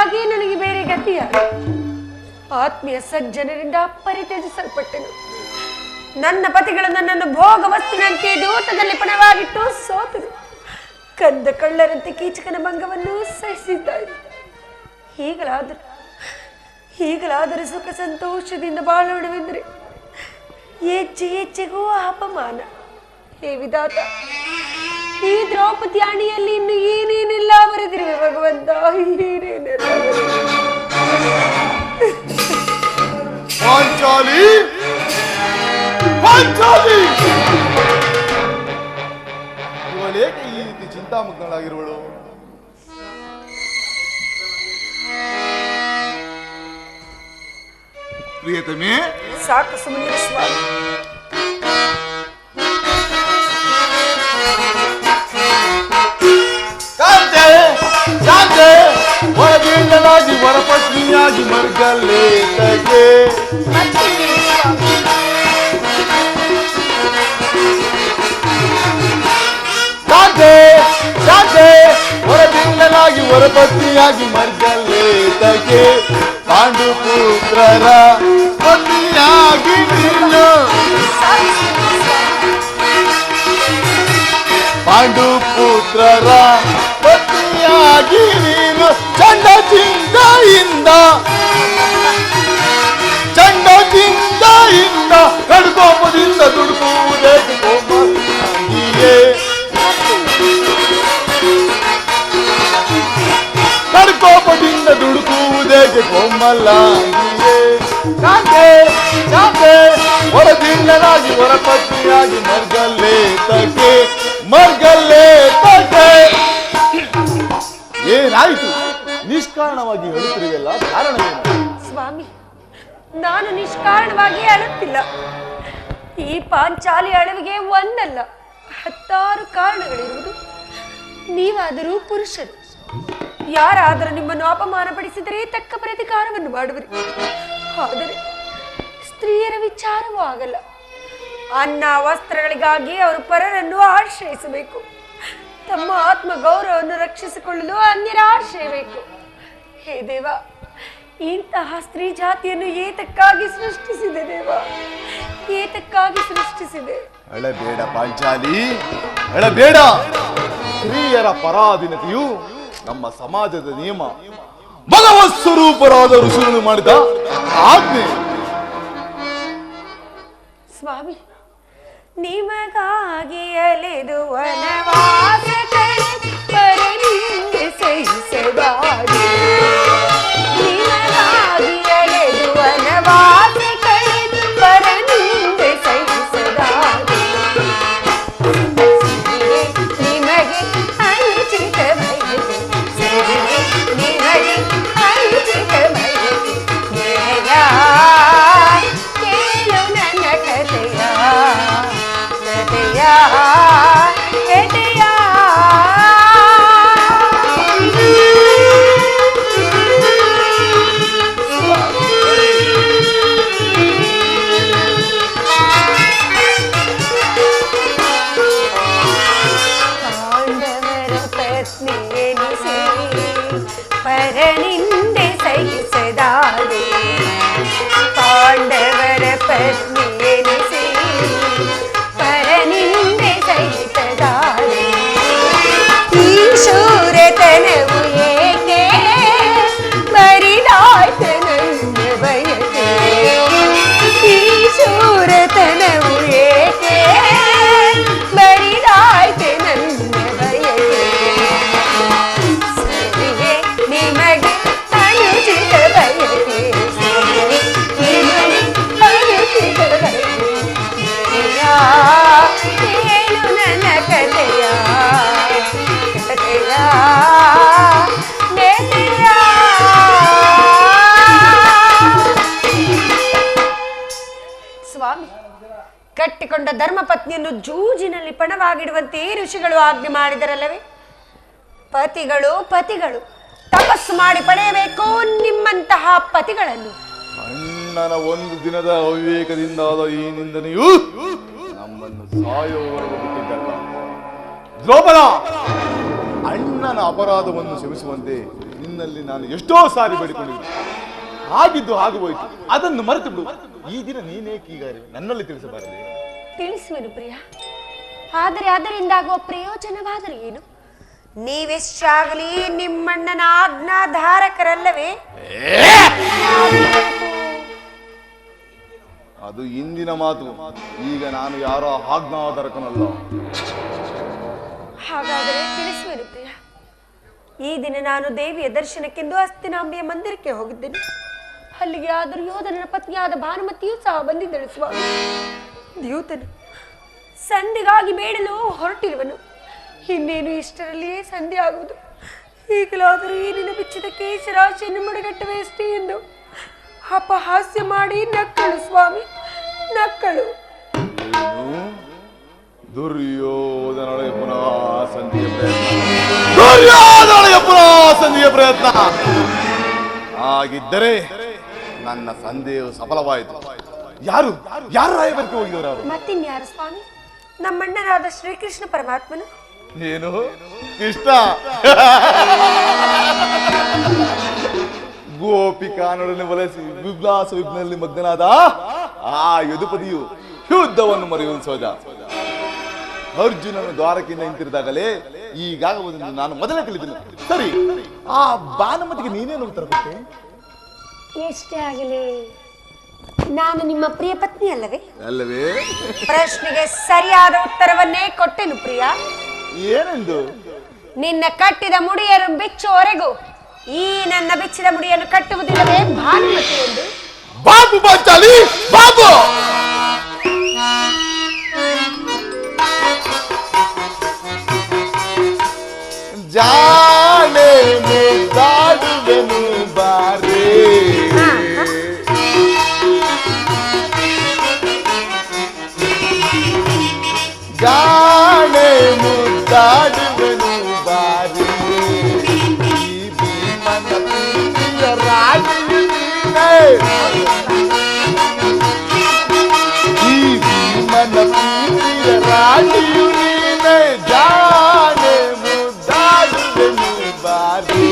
ಹೊರತಾಗಿ ನನಗೆ ಬೇರೆ ಗತಿಯ ಆತ್ಮೀಯ ಸಜ್ಜನರಿಂದ ಪರಿತ್ಯಜಿಸಲ್ಪಟ್ಟೆನು. ನನ್ನ ಪತಿಗಳು ನನ್ನನ್ನು ಭೋಗ ವಸ್ತುವಿನಂತೆ ದೂತದಲ್ಲಿ ಪಣವಾಗಿಟ್ಟು ಸೋತರು. ಕಂದ ಕಳ್ಳರಂತೆ ಕೀಚಕನ ಭಂಗವನ್ನು ಸಹಿಸಿದ್ದಾರೆ. ಹೀಗಲಾದರೂ ಸುಖ ಸಂತೋಷದಿಂದ ಬಾಳೋಣವೆಂದರೆ ಹೆಜ್ಜೆಗೂ ಅಪಮಾನ. ಹೇ ವಿಧಾತ, ಈ ದ್ರೌಪದಿ ಅಣಿಯಲ್ಲಿ ಇನ್ನು ಏನೇನೆಲ್ಲ ಬರೆದಿರುವೆ ಭಗವಂತ, ಏನೇನೆಲ್ಲ ಪಾಂಚಾಲಿ ಇವಳೇಕೆ ಈ ರೀತಿ ಚಿಂತಾಮಗ್ನಳಾಗಿರುವಳು? ಪ್ರಿಯತಮೆ, ಸಾಕು ಸುಮ್ಮನೆ ಸ್ವಾಮಿ. ಹೊರಬೀಳಲಾಗಿ ವರಪತ್ನಿಯಾಗಿ ಮರ್ಗಲ್ಲೇ ತಗೆ ಹೊರಬೀಳಲಾಗಿ ವರಪತ್ನಿಯಾಗಿ ಮರ್ಗಲ್ಲೇ ತಗೆ ಪಾಂಡುಪುತ್ರರ ಪತ್ನಿಯಾಗಿ ನೀನು ಪಾಂಡುಪುತ್ರರ ಪತ್ನಿಯಾಗಿ ನೀನು ಚಂಡ ಚಿಂತೆಯಿಂದ ಕಡ್ಕೋಪದಿಂದ ದುಡುಕುವುದೇ ಕಡ್ಕೋಪದಿಂದ ದುಡುಕುವುದೇಕೆ ಕೋಮಲಾಗಿಯೇ ಹೊರದಿಂಡನಾಗಿ ಹೊರಪತ್ನಿಯಾಗಿ ಮರ್ಗಲ್ಲೇ ತಗೆ ಏನಾಯ್ತು? ನಿಷ್ಕಾರಣವಾಗಿ ಹೇಳುತ್ತಿರುವೆಲ್ಲ, ಕಾರಣವೇನು? ಸ್ವಾಮಿ, ನಾನು ನಿಷ್ಕಾರಣವಾಗಿ ಅಳುತ್ತಿಲ್ಲ. ಈ ಪಾಂಚಾಲಿ ಅಳವಿಗೆ ಒಂದಲ್ಲ 10 ಕಾರಣಗಳಿರುವುದು. ನೀವಾದರೂ ಪುರುಷರು, ಯಾರಾದರೂ ನಿಮ್ಮನ್ನು ಅಪಮಾನ ಪಡಿಸಿದರೆ ತಕ್ಕ ಪ್ರತಿಕಾರವನ್ನು ಮಾಡುವಿರಿ. ಆದರೆ ಸ್ತ್ರೀಯರ ವಿಚಾರವೂ ಆಗಲ್ಲ. ಅನ್ನ ವಸ್ತ್ರಗಳಿಗಾಗಿ ಅವರು ಪರರನ್ನು ಆಶ್ರಯಿಸಬೇಕು. ತಮ್ಮ ಆತ್ಮ ಗೌರವವನ್ನು ರಕ್ಷಿಸಿಕೊಳ್ಳಲು ಅನ್ಯರ ಆಶ್ರಯ ಬೇಕು. ಹೇ ದೇವ, ಇಂತಹ ಸ್ತ್ರೀ ಜಾತಿಯನ್ನು ಏತಕ್ಕಾಗಿ ಸೃಷ್ಟಿಸಿದೆ ದೇವ, ಏತಕ್ಕಾಗಿ ಸೃಷ್ಟಿಸಿದೆ? ಅಳಬೇಡ ಪಾಂಚಾಲಿ, ಅಳಬೇಡ. ಸ್ತ್ರೀಯರ ಪರಾಧೀನತೆಯು ನಮ್ಮ ಸಮಾಜದ ನಿಯಮ. ಭಗವತ್ ಸ್ವರೂಪರಾದ ಋಷಿಗಳು ಮಾಡಿದ ಆಜ್ಞೆ. ಸ್ವಾಮಿ, ನಿಮಗಾಗಿ ಅಲೆದು ವನವಾಸ ಪರನಿಂದೆ ಸಹಿಸಬಾರದು. ನಿಮಗಾಗಿ ಅಲೆದು ವನವಾಸ ಪರನಿಂದೆ ಸಹಿಸಬಾರದು. ನಿಮಗೆ ಅನುಚಿತ ಬಯಕೆ, ನಿಮಗೆ ಅನುಚಿತ ಬಯಕೆ. ಕೇಳು ನನ್ನ ಕಥೆಯ ಪಾಂಡವರ ಪತ್ನಿ ಎನಿಸಿ ಪರನಿಂದೆ ಸಹಿಸದಾರೆ. ಪಾಂಡವರ ಪತ್ನಿ ಎನಿಸಿ ಪರನಿಂದೆ ಸಹಿಸದಾರೆ. ಈ ಶೂರತನವು ಏಕೆ ಬರಿದಾಯ್ತು ನನ್ನ ಬಯಕೆ. ಈ ಶೂರತನವು ಏಕೆ ಬರಿದಾಯ್ತು ನನ್ನ ಬಯಕೆ. ಸರಿಯೇ ನಿಮಗೆ ಅನುಚಿತ ಬಯಕೆ, ನಿಮಗೆ ಅನುಚಿತ ಬಯಕೆ. ಹೇಳು ನನ್ನ ಕಥೆಯ ಸ್ವಾಮಿ, ಕಟ್ಟಿಕೊಂಡ ಧರ್ಮಪತ್ನಿಯನ್ನು ಜೂಜಿನಲ್ಲಿ ಪಣವಾಗಿಡುವಂತೆ ಋಷಿಗಳು ಆಜ್ಞೆ ಮಾಡಿದರಲ್ಲವೇ? ಪತಿಗಳು ತಪಸ್ಸು ಮಾಡಿ ಪಡೆಯಬೇಕು ನಿಮ್ಮಂತಹ ಪತಿಗಳನ್ನು. ಅಣ್ಣನ ಒಂದು ದಿನದ ಅವಿವೇಕದಿಂದಾದ ಈ ನಿಂದನೆಯು ನಮ್ಮನ್ನು ಸಾಯುವವರೆಗೂ ಬಿಟ್ಟಿದ್ದಲ್ಲ. ದ್ರೌಪದ, ಅಣ್ಣನ ಅಪರಾಧವನ್ನು ಕ್ಷಮಿಸುವಂತೆ ನಿನ್ನ ನಿನ್ನಲ್ಲಿ ನಾನು ಎಷ್ಟೋ ಸಾರಿ ಬೇಡಿಕೊಂಡಿದ್ದೆ. ಆಗಿದ್ದು ಹಾಗೆ ಹೋಯ್ತು, ಅದನ್ನು ಮರೆತು ಬಿಡು. ಈ ದಿನ ನೀನೇಕೆ ಈಗ ನನ್ನಲ್ಲಿ ತಿಳಿಸಬಾರದೆ? ತಿಳಿಸುವೆನು ಪ್ರಿಯ, ಆದರೆ ಅದರಿಂದಾಗುವ ಪ್ರಯೋಜನವಾದರೆ ಏನು? ನೀವೆಷ್ಟಾಗಲಿ ನಿಮ್ಮಣ್ಣನ ಆಜ್ಞಾಧಾರಕರಲ್ಲವೇ? ಅದು ಇಂದಿನ ಮಾತು. ಈಗ ನಾನು ಯಾರೋ ಆಜ್ಞಾಧಾರಕನಲ್ಲ. ಹಾಗಾದರೆ ತಿಳಿಸುವೆನು ಪ್ರಿಯ. ಈ ದಿನ ನಾನು ದೇವಿಯ ದರ್ಶನಕ್ಕೆಂದು ಹಸ್ತಿನಾಂಬೆಯ ಮಂದಿರಕ್ಕೆ ಹೋಗಿದ್ದೇನೆ. ಅಲ್ಲಿಗೆ ಆ ದುರ್ಯೋಧನನ ಪತ್ನಿಯಾದ ಭಾನುಮತಿಯೂ ಸಹ ಬಂದಿದ್ದಳು ಸ್ವಾಮಿ. ದ್ಯೂತನು ಸಂಧಿಗಾಗಿ ಬೇಡಲು ಹೊರಟಿರುವನು. ಇನ್ನೇನು ಇಷ್ಟರಲ್ಲಿಯೇ ಸಂಧಿ ಆಗುವುದು. ಈಗಲಾದರೂ ಈ ನಿನ್ನ ಬಿಚ್ಚಿದ ಕೇಶರಾಶಿಯನ್ನು ಮುಡಿಗಟ್ಟುವೆಯಷ್ಟೇ ಎಂದು ಅಪಹಾಸ್ಯ ಮಾಡಿ ನಕ್ಕಳು ಸ್ವಾಮಿ, ನಕ್ಕಳು. ದುರ್ಯೋಧನೊಳಗೆ ಪುನಃ ಸಂಧಿಯ ಪ್ರಯತ್ನ, ದುರ್ಯೋಧನೊಳಗೆ ಪುನಃ ಸಂಧಿಯ ಪ್ರಯತ್ನ. ಹಾಗಿದ್ದರೆ ನನ್ನ ಸಂದೇಹವು ಸಫಲವಾಯಿತು. ಯಾರು ಯಾರು ರಾಯಬಾರಕ್ಕೆ ಹೋಗಿದವರು ಅವರು? ಮತ್ತಿನ್ಯಾರು ಸ್ವಾಮಿ? ನಮ್ಮಣ್ಣನಾದ ಶ್ರೀಕೃಷ್ಣ ಪರಮಾತ್ಮನು. ಏನು ಕೃಷ್ಣ? ಗೋಪಿಕಾನೊಡನೆ ವಲಸಿ ವಿಲಾಸ ವಿಘ್ನಲ್ಲಿ ಮಗ್ನನಾದ ಆ ಯದುಪದಿಯು ಯುದ್ಧವನ್ನು ಮರೆಯುವುದು ಸಹಜ. ಅರ್ಜುನನು ದ್ವಾರಕೆಯಿಂದ ಹಿಂತಿರಿದಾಗಲೇ ಈಗಾಗುವುದನ್ನು ನಾನು ಮೊದಲೇ ತಿಳಿದನು. ಸರಿ, ಆ ಭಾನುಮತಿಗೆ ನೀನೇನು ಉತ್ತರ ಕೊಟ್ಟೆ? ಎಷ್ಟೇ ಆಗಲಿ ನಾನು ನಿಮ್ಮ ಪ್ರಿಯ ಪತ್ನಿ ಅಲ್ಲವೇ? ಅಲ್ಲವೇ? ಪ್ರಶ್ನೆಗೆ ಸರಿಯಾದ ಉತ್ತರವನ್ನೇ ಕೊಟ್ಟೆನು ಪ್ರಿಯ. ಏನೆಂದು? ನಿನ್ನ ಕಟ್ಟಿದ ಮುಡಿಯನ್ನು ಬಿಚ್ಚುವವರೆಗೂ ಈ ನನ್ನ ಬಿಚ್ಚಿದ ಮುಡಿಯನ್ನು ಕಟ್ಟುವುದಿಲ್ಲವೇ ಭಾನುಮತಿ ಎಂದು. ಬಾಬು ಪಾಂಚಾಲಿ, ಬಾಬು! ಜಾಣೆ ಮುದ್ದಾಡುವೆನು ಬಾರೇ, ಜಾಣೆ ಮುದ್ದಾಡುವೆನು ಬಾರೇ, ಈ ಭೀಮನ ಪ್ರೀತಿಯ ರಾಣಿಯು ನೀನೇ, ಈ ಭೀಮನ ಪ್ರೀತಿಯ ರಾಣಿಯು ನೀನೇ, ಜಾಣೆ ಮುದ್ದಾಡುವೆನು ಬಾರೇ.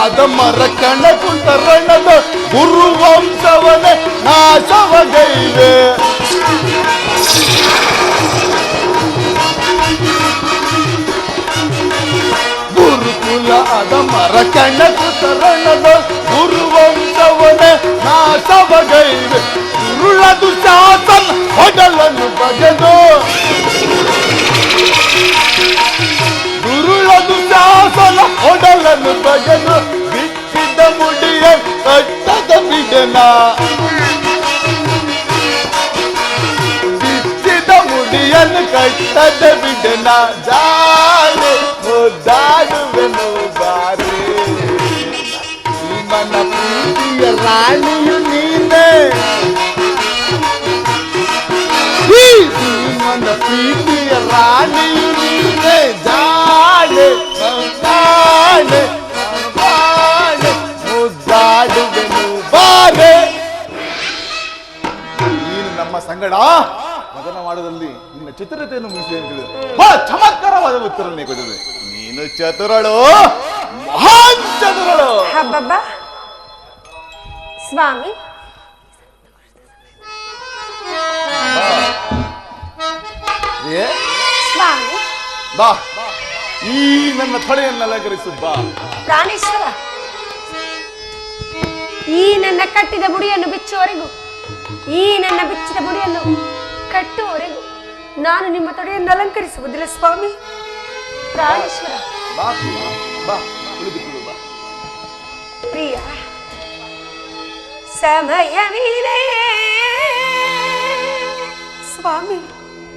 ಅದಮರ ಕಣ ಕುಂತ ರಣದ ಗುರುವಂಶವನೇ ನಾಶವಗೈವೆ, ಗುರುಕುಲ ಅದಮರ ಕಣ ಕುಂತ ರಣದ ಗುರುವಂಶವನೇ ನಾಶವಗೈವೆ, ಉರುಳದು ಶಾಸನ ಹೊಡಲನ್ನು ಬಗೆದು, ಉರುಳದು ಶಾಸನ ಹೊಡಲನ್ನು ಬಗೆದು, ಬಿಚ್ಚಿದ ಮುಡಿಯ ಕಟ್ಟದ ಬಿಡನ, ಬಿಚ್ಚಿದ ಮುಡಿಯನ್ನು ಕಟ್ಟದ ಬಿಡನ, ಜಾಣೆ ಮುದ್ದಾಡುವೆನು ಬಾರೇ, ಭೀಮನ ಪ್ರೀತಿಯ ರಾಣಿಯು ನೀನೇ, ಈ ಭೀಮನ ಪ್ರೀತಿಯ ರಾಣಿಯು ನೀನೇ, ಜಾಣೆ ಜಾಣೆ ಜಾಣೆ ಮುದ್ದಾಡುವೆನು ಬಾರೇ. ನೀನು ನಮ್ಮ ಸಂಗಡ ಮಗನ ಮಾಡೋದಲ್ಲಿ ನಿನ್ನ ಚತುರತೆಯನ್ನು ಮೀಸಲಿ ಅಂತ ಹೇಳಿದ್ರೆ ಬಹಳ ಚಮತ್ಕಾರವಾದ ಉತ್ತರನೇ ಕೊಟ್ಟಿದೆ. ನೀನು ಚತುರಳು, ಮಹಾನ್ ಚತುರಳು. ಹಬ್ಬಬ್ಬ ಸ್ವಾಮಿ, ಸ್ವಾಮಿ ಬಾ, ಈ ನನ್ನ ತೊಡೆಯನ್ನು ಅಲಂಕರಿಸು ಬಾ. ಪ್ರಾಣೇಶ್ವರ, ಈ ನನ್ನ ಕಟ್ಟಿದ ಮುಡಿಯನ್ನು ಬಿಚ್ಚುವವರೆಗೂ, ಈ ನನ್ನ ಬಿಚ್ಚಿದ ಮುಡಿಯನ್ನು ಕಟ್ಟುವವರೆಗೂ ನಾನು ನಿಮ್ಮ ತೊಡೆಯನ್ನು ಅಲಂಕರಿಸುವುದಿಲ್ಲ ಸ್ವಾಮಿ. ಪ್ರಾಣೇಶ್ವರ, ಬಾ ಬಾ, ಉಳಿದುಕೊಳ್ಳು ಬಾ. ಪ್ರಿಯ, ಸಮಯವಿದೆ ಸ್ವಾಮಿ.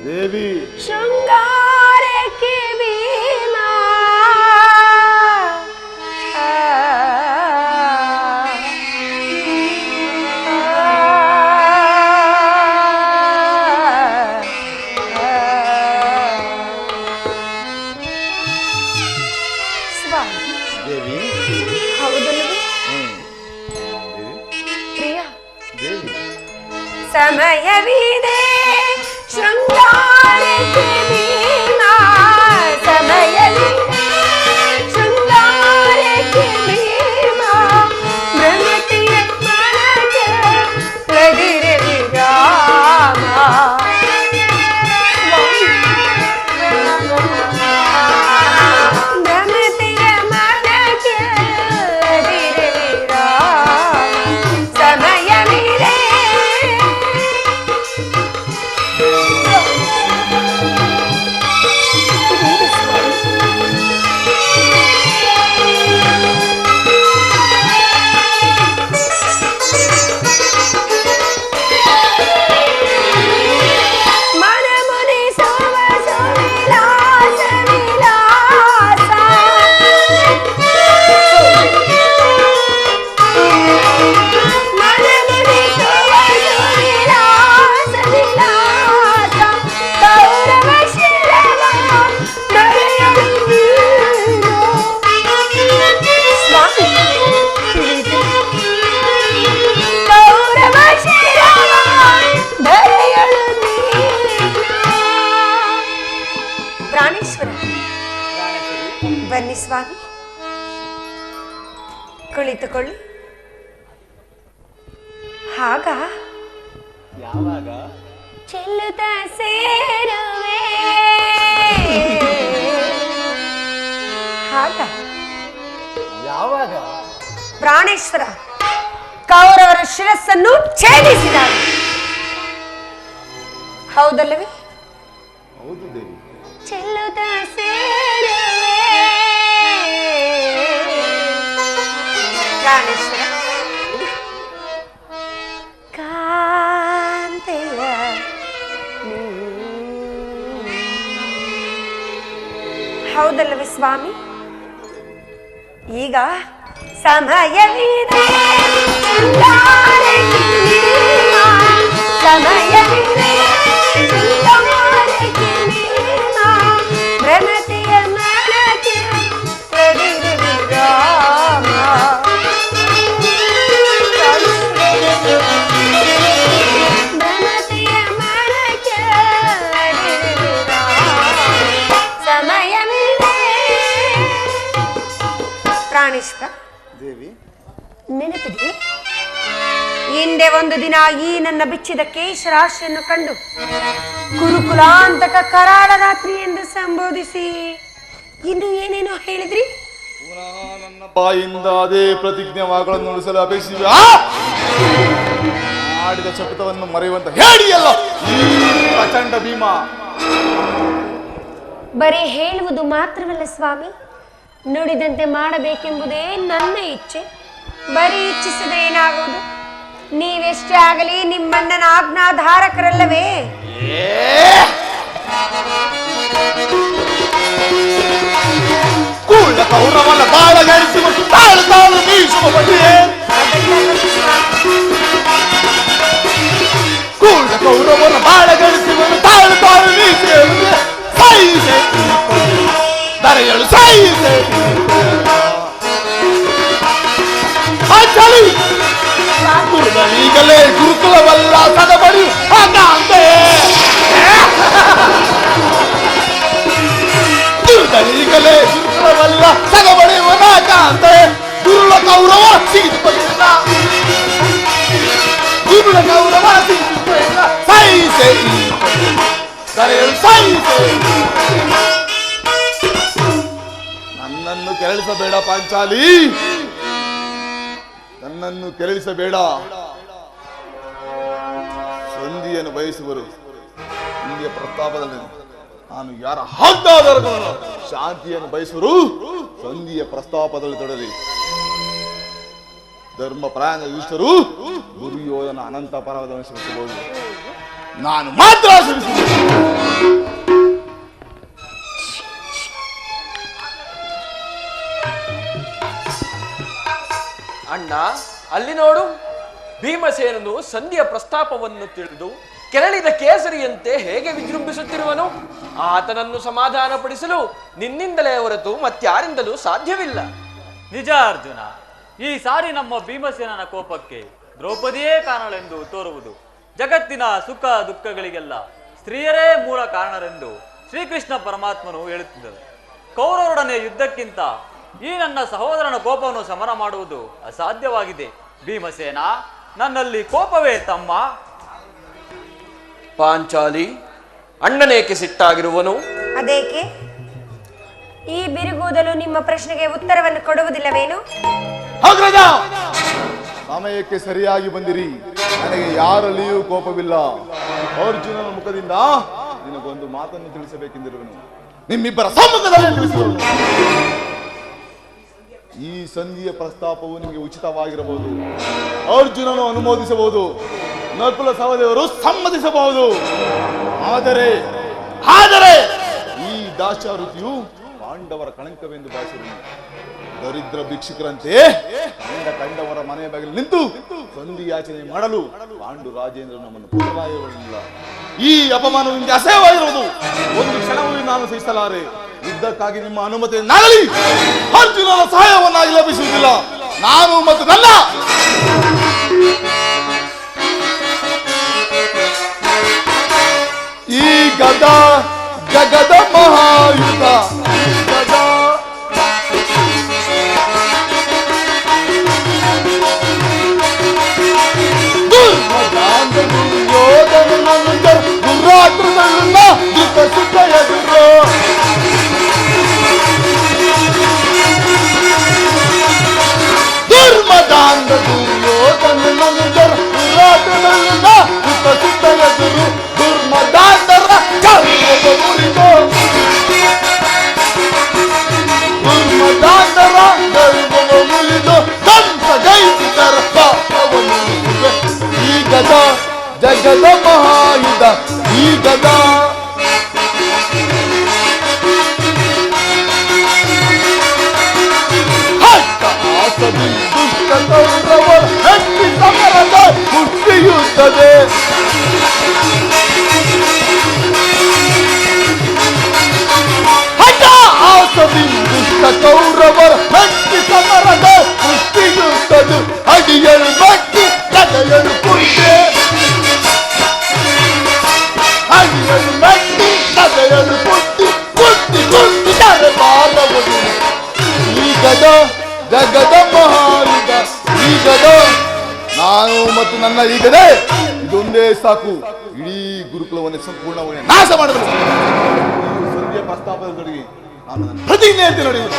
ದೇವಿ ಶೃಂಗಾರಕ್ಕೆ ಭೀಮ, ಸ್ವಾಮಿ. ದೇವಿ, ಹೌದಲ್ಲವೇ ದೇವಿ, ಪ್ರಿಯ? ದೇವಿ, ಸಮಯವಿದೆ ಶೃಂಗಾರಕ್ಕೆ ಭೀಮ ಸಮಯವಿದೆ ಶೃಂಗಾರಕ್ಕೆ ಭೀಮ ಭ್ರಮತಿಯ ಮನಕ್ಕೆ ಪ್ರದಿರಲಿ ರಾಮ ಭ್ರಮತಿಯ ಮನಕ್ಕೆ ಪ್ರದಿರಲಿ ರಾಮ ಸಮಯವಿದೆ ಪ್ರಾಣೇಶ್ವರ ಬನ್ನಿ ಸ್ವಾಮಿ ಕುಳಿತುಕೊಳ್ಳಿ ಹಾಗ ಯಾವಾಗ ಚೆಲ್ಲುತ್ತ ಸೇರುವೆ ಹಾಗ ಯಾವಾಗ ಪ್ರಾಣೇಶ್ವರ ಕೌರವರ ಶಿರಸ್ಸನ್ನು ಛೇದಿಸಿದ ಹೌದಲ್ಲವೇ ಹೌದು ದೇವಿ ಚೆಲ್ಲುತ್ತ ಸೇರುವೆ ಪ್ರಾಣೇಶ್ವರ ಕಾಂತೆಯ ಹೌದಲ್ಲವೇ ಸ್ವಾಮಿ ಈಗ ಸಮಯವಿದೆ ಶೃಂಗಾರಕ್ಕೆ ಭೀಮ ಸಮಯವಿದೆ ಶೃಂಗಾರಕ್ಕೆ ಭೀಮ ಭ್ರಮತಿಯ ಮನಕ್ಕೆ ಪ್ರದಿರಲಿ ರಾಮ ಭ್ರಮತಿಯ ಮನಕ್ಕೆ ಪ್ರದಿರಲಿ ರಾಮ ಸಮಯವಿದೆ ಪ್ರಾಣೇಶ್ವರ ದೇವಿ ನೆನಪಿದೆ ಹಿಂದೆ ಒಂದು ದಿನ ಈ ನನ್ನ ಬಿಚ್ಚಿದ ಕೇಶರಾಶಿಯನ್ನು ಕಂಡು ಕುರುಕುಲಾಂತಕ ಕರಾಳ ರಾತ್ರಿ ಎಂದು ಸಂಬೋಧಿಸಿ ಇನ್ನು ಏನೇನೋ ಹೇಳಿದ್ರಿ ಪುನಃ ನನ್ನ ಬಾಯಿಂದ ಅದೇ ಪ್ರತಿಜ್ಞಾವಾಗಳನ್ನು ಉಳಿಸಲು ಅಪೇಕ್ಷಿಸಿವೆ ಆಡಿದ ಶಪಥವನ್ನು ಮರೆಯುವಂತ ಹೇಳಿಯಲ್ಲ ಈ ಪ್ರಚಂಡ ಭೀಮ ಬರೀ ಹೇಳುವುದು ಮಾತ್ರವಲ್ಲ ಸ್ವಾಮಿ ನುಡಿದಂತೆ ಮಾಡಬೇಕೆಂಬುದೇ ನನ್ನ ಇಚ್ಛೆ ಬರೀ ಇಚ್ಛಿಸದೆ ಏನಾಗುವುದು ನೀವೆಷ್ಟೇ ಆಗಲಿ ನಿಮ್ಮಣ್ಣನ ಆಜ್ಞಾಧಾರಕರಲ್ಲವೇ ಕೂಳ ಕೌರವನ ಬಾಳಗಳಿಸುವ ತಾಳು ತಾಳು ಬೀಸುವ ಬಗೆಯೇ ಕೂಳ ಕೌರವನ ಬಾಳಗಳಿಸುವ ತಾಳು ತಾಳು ಬೀಸುವ ಸೈಸೆ ದರೆಯಳು ಸೈಸೆ ಚಳಿ ಈಗಲೇ ಗುರುಕುಲವಲ್ಲ ಸದಬಡಿ ಹಾಗಂತೆ ಈಗಲೇ ಗುರುಕುಲವಲ್ಲ ಸದಬಡಿ ವನಾಕಾಂತೆ ಗುರುಳ ಕೌರವ ಸಿಗಿದುಕೊಂಡಿಲ್ಲ ಗುರುಳ ಕೌರವ ಸಿಗಿದುಕೊಂಡಿಲ್ಲ ಸೈಸೆ ದರೆಯಳು ಸೈಸೆ ನನ್ನನ್ನು ಕೆರಳಿಸಬೇಡ ಪಾಂಚಾಲಿ ನನ್ನನ್ನು ಕೆರಳಿಸಬೇಡ ಸಂಧಿಯನ್ನು ಬಯಸುವರು ಇಂದಿಯ ಪ್ರಸ್ತಾಪದಲ್ಲಿ ನಾನು ಯಾರ ಹದ್ದಾದರೂ ಶಾಂತಿಯನ್ನು ಬಯಸುವರು ಸಂಧಿಯ ಪ್ರಸ್ತಾಪದಲ್ಲಿ ತೊಡಲಿ ಧರ್ಮ ಪ್ರಾಣ ಯುಷ್ಠರು ದುರ್ಯೋಧನ ಅನಂತ ಪರ್ವತವನ್ನು ಶ್ರಮಿಸಬಹುದು ನಾನು ಮಾತ್ರ ಅಣ್ಣ ಅಲ್ಲಿ ನೋಡು ಭೀಮಸೇನನು ಸಂಧಿಯ ಪ್ರಸ್ತಾಪವನ್ನು ತಿಳಿದು ಕೆರಳಿದ ಕೇಸರಿಯಂತೆ ಹೇಗೆ ವಿಜೃಂಭಿಸುತ್ತಿರುವನು ಆತನನ್ನು ಸಮಾಧಾನಪಡಿಸಲು ನಿನ್ನಿಂದಲೇ ಹೊರತು ಮತ್ಯಾರಿಂದಲೂ ಸಾಧ್ಯವಿಲ್ಲ. ನಿಜ ಅರ್ಜುನ, ಈ ಸಾರಿ ನಮ್ಮ ಭೀಮಸೇನನ ಕೋಪಕ್ಕೆ ದ್ರೌಪದಿಯೇ ಕಾರಣಳೆಂದು ತೋರುವುದು. ಜಗತ್ತಿನ ಸುಖ ದುಃಖಗಳಿಗೆಲ್ಲ ಸ್ತ್ರೀಯರೇ ಮೂಲ ಕಾರಣರೆಂದು ಶ್ರೀಕೃಷ್ಣ ಪರಮಾತ್ಮನು ಹೇಳುತ್ತಿದ್ದರು. ಕೌರವರೊಡನೆ ಯುದ್ಧಕ್ಕಿಂತ ಈ ನನ್ನ ಸಹೋದರನ ಕೋಪವನ್ನು ಶಮನ ಮಾಡುವುದು ಅಸಾಧ್ಯವಾಗಿದೆ. ಭೀಮಸೇನ, ನನ್ನಲ್ಲಿ ಕೋಪವೇ ತಮ್ಮ? ಪಾಂಚಾಲಿ, ಅಣ್ಣನೇಕೆ ಸಿಟ್ಟಾಗಿರುವನು? ಅದೇಕೆ? ಈ ಬಿರುಗೂದಲು ನಿಮ್ಮ ಪ್ರಶ್ನೆಗೆ ಉತ್ತರವನ್ನು ಕೊಡುವುದಿಲ್ಲವೇನು? ಅಗ್ರಜ, ಸಮಯಕ್ಕೆ ಸರಿಯಾಗಿ ಬಂದಿರಿ. ನನಗೆ ಯಾರಲ್ಲಿಯೂ ಕೋಪವಿಲ್ಲ. ಅರ್ಜುನನ ಮುಖದಿಂದ ನಿನಗೊಂದು ಮಾತನ್ನು ತಿಳಿಸಬೇಕೆಂದಿರುವನು. ನಿಮ್ಮಿಬ್ಬರ ಸಮ್ಮುಖದಲ್ಲಿ ತಿಳಿಸುವನು. ಈ ಸಂಧಿಯ ಪ್ರಸ್ತಾಪವು ನಿಮಗೆ ಉಚಿತವಾಗಿರಬಹುದು. ಅರ್ಜುನನು ಅನುಮೋದಿಸಬಹುದು, ನಕುಲ ಸಹದೇವರು ಸಮ್ಮತಿಸಬಹುದು. ಆದರೆ ಈ ದಾಸ್ಯಾವೃತ್ತಿಯು ಪಾಂಡವರ ಕಳಂಕವೆಂದು ಭಾವಿಸಿರುವುದು. ದರಿದ್ರ ಭಿಕ್ಷುಕರಂತೆ ಕಂಡವರ ಮನೆಯ ಬಾಗಿಲು ನಿಂತು ಸಂಧಿ ಯಾಚನೆ ಮಾಡಲು ಪಾಂಡು ರಾಜೇಂದ್ರ ನಮ್ಮನ್ನು ಪುತ್ರರಾಗಿರಲಿಲ್ಲ. ಈ ಅಪಮಾನವು ನಿಮಗೆ ಅಸಹ್ಯವಾಗಿರುವುದು. ಒಂದು ಕ್ಷಣವೂ ನಾನು ಸಹಿಸಲಾರೆ. ಯುದ್ಧಕ್ಕಾಗಿ ನಿಮ್ಮ ಅನುಮತಿಯನ್ನಾಗಲಿ ಅರ್ಜುನನ ಸಹಾಯವನ್ನಾಗಿ ಲಭಿಸುವುದಿಲ್ಲ. ನಾನು ಮತ್ತು ನನ್ನ ಈ ಗದ ಜಗದ ಮಹಾಯುಧ ಧರ್ಮದಾಂಧ ದುರ್ಯೋಧನ ಎದುರು ದುರ್ಮದಾಂಧರ ಚರ್ಮದ ಮುರಿದು ದುರ್ಮದಾಂಧರ ಧರ್ಮದ ಮುರಿದು ದಂತ ಜಯಿಸಿದರ ಪಾಪವನ್ನು ಈ ಗದ ಜಗದ ಮಹಾಯುಧ ಈ ಗದ ದುಷ್ಟ ಕೌರವರ ಹೆಂಡಿ ಸಮರದ ಮುಷ್ಟಿಯುತ್ತದೆ. ದುಷ್ಟ ಕೌರವರ ಹೆಂಡಿ ಸಮರದ ಮುಷ್ಟಿಯುತ್ತದೆ. ಅಡಿಯರು ಬಟ್ಟಿ ತಲೆಯರು ಕುಂಟೆ ಅಡಿಯರು ಬಟ್ಟಿ ತಲೆಯರು ಕುಟ್ಟಿ ಕುಟ್ಟಿ ಕುಟ್ಟಿ ತಲೆಬಾರವುದು ಈ ಗದ ಜಗದ ಮಹಾಯುಧ ಈ ಗದ. ನಾನು ಮತ್ತು ನನ್ನ ಈ ಗದೆ ಇದೊಂದೇ ಸಾಕು. ಇಡೀ ಗುರುಕುಲವನ್ನೇ ಸಂಪೂರ್ಣವಾಗಿ ನಾಶ ಮಾಡಬೇಕು. ಸಂಧ್ಯಾ ಪ್ರಸ್ತಾಪದ ಜೊತೆಗೆ ನಾನು ನನ್ನ ಪ್ರತಿಜ್ಞೆಯಂತೆ ನಡೆಯುವುದು.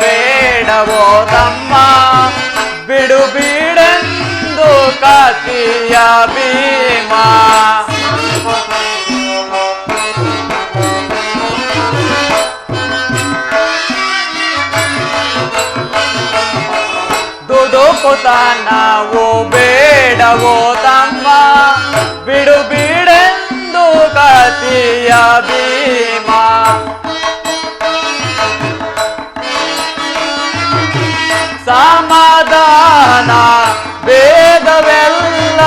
ಬೇಡವೋ ತಮ್ಮ ಬಿಡು ಬಿಡೆಂದು ಕಾತಿಯ ಭೀಮ. ದುಡುಕುತ ನಾವು ಬೇಡವೋ ತಮ್ಮ ಬಿಡು ಬಿಡೆಂದು ಕಾತಿಯ ಭೀಮ. ಸಮಾಧಾನ ವೇದವೆಲ್ಲ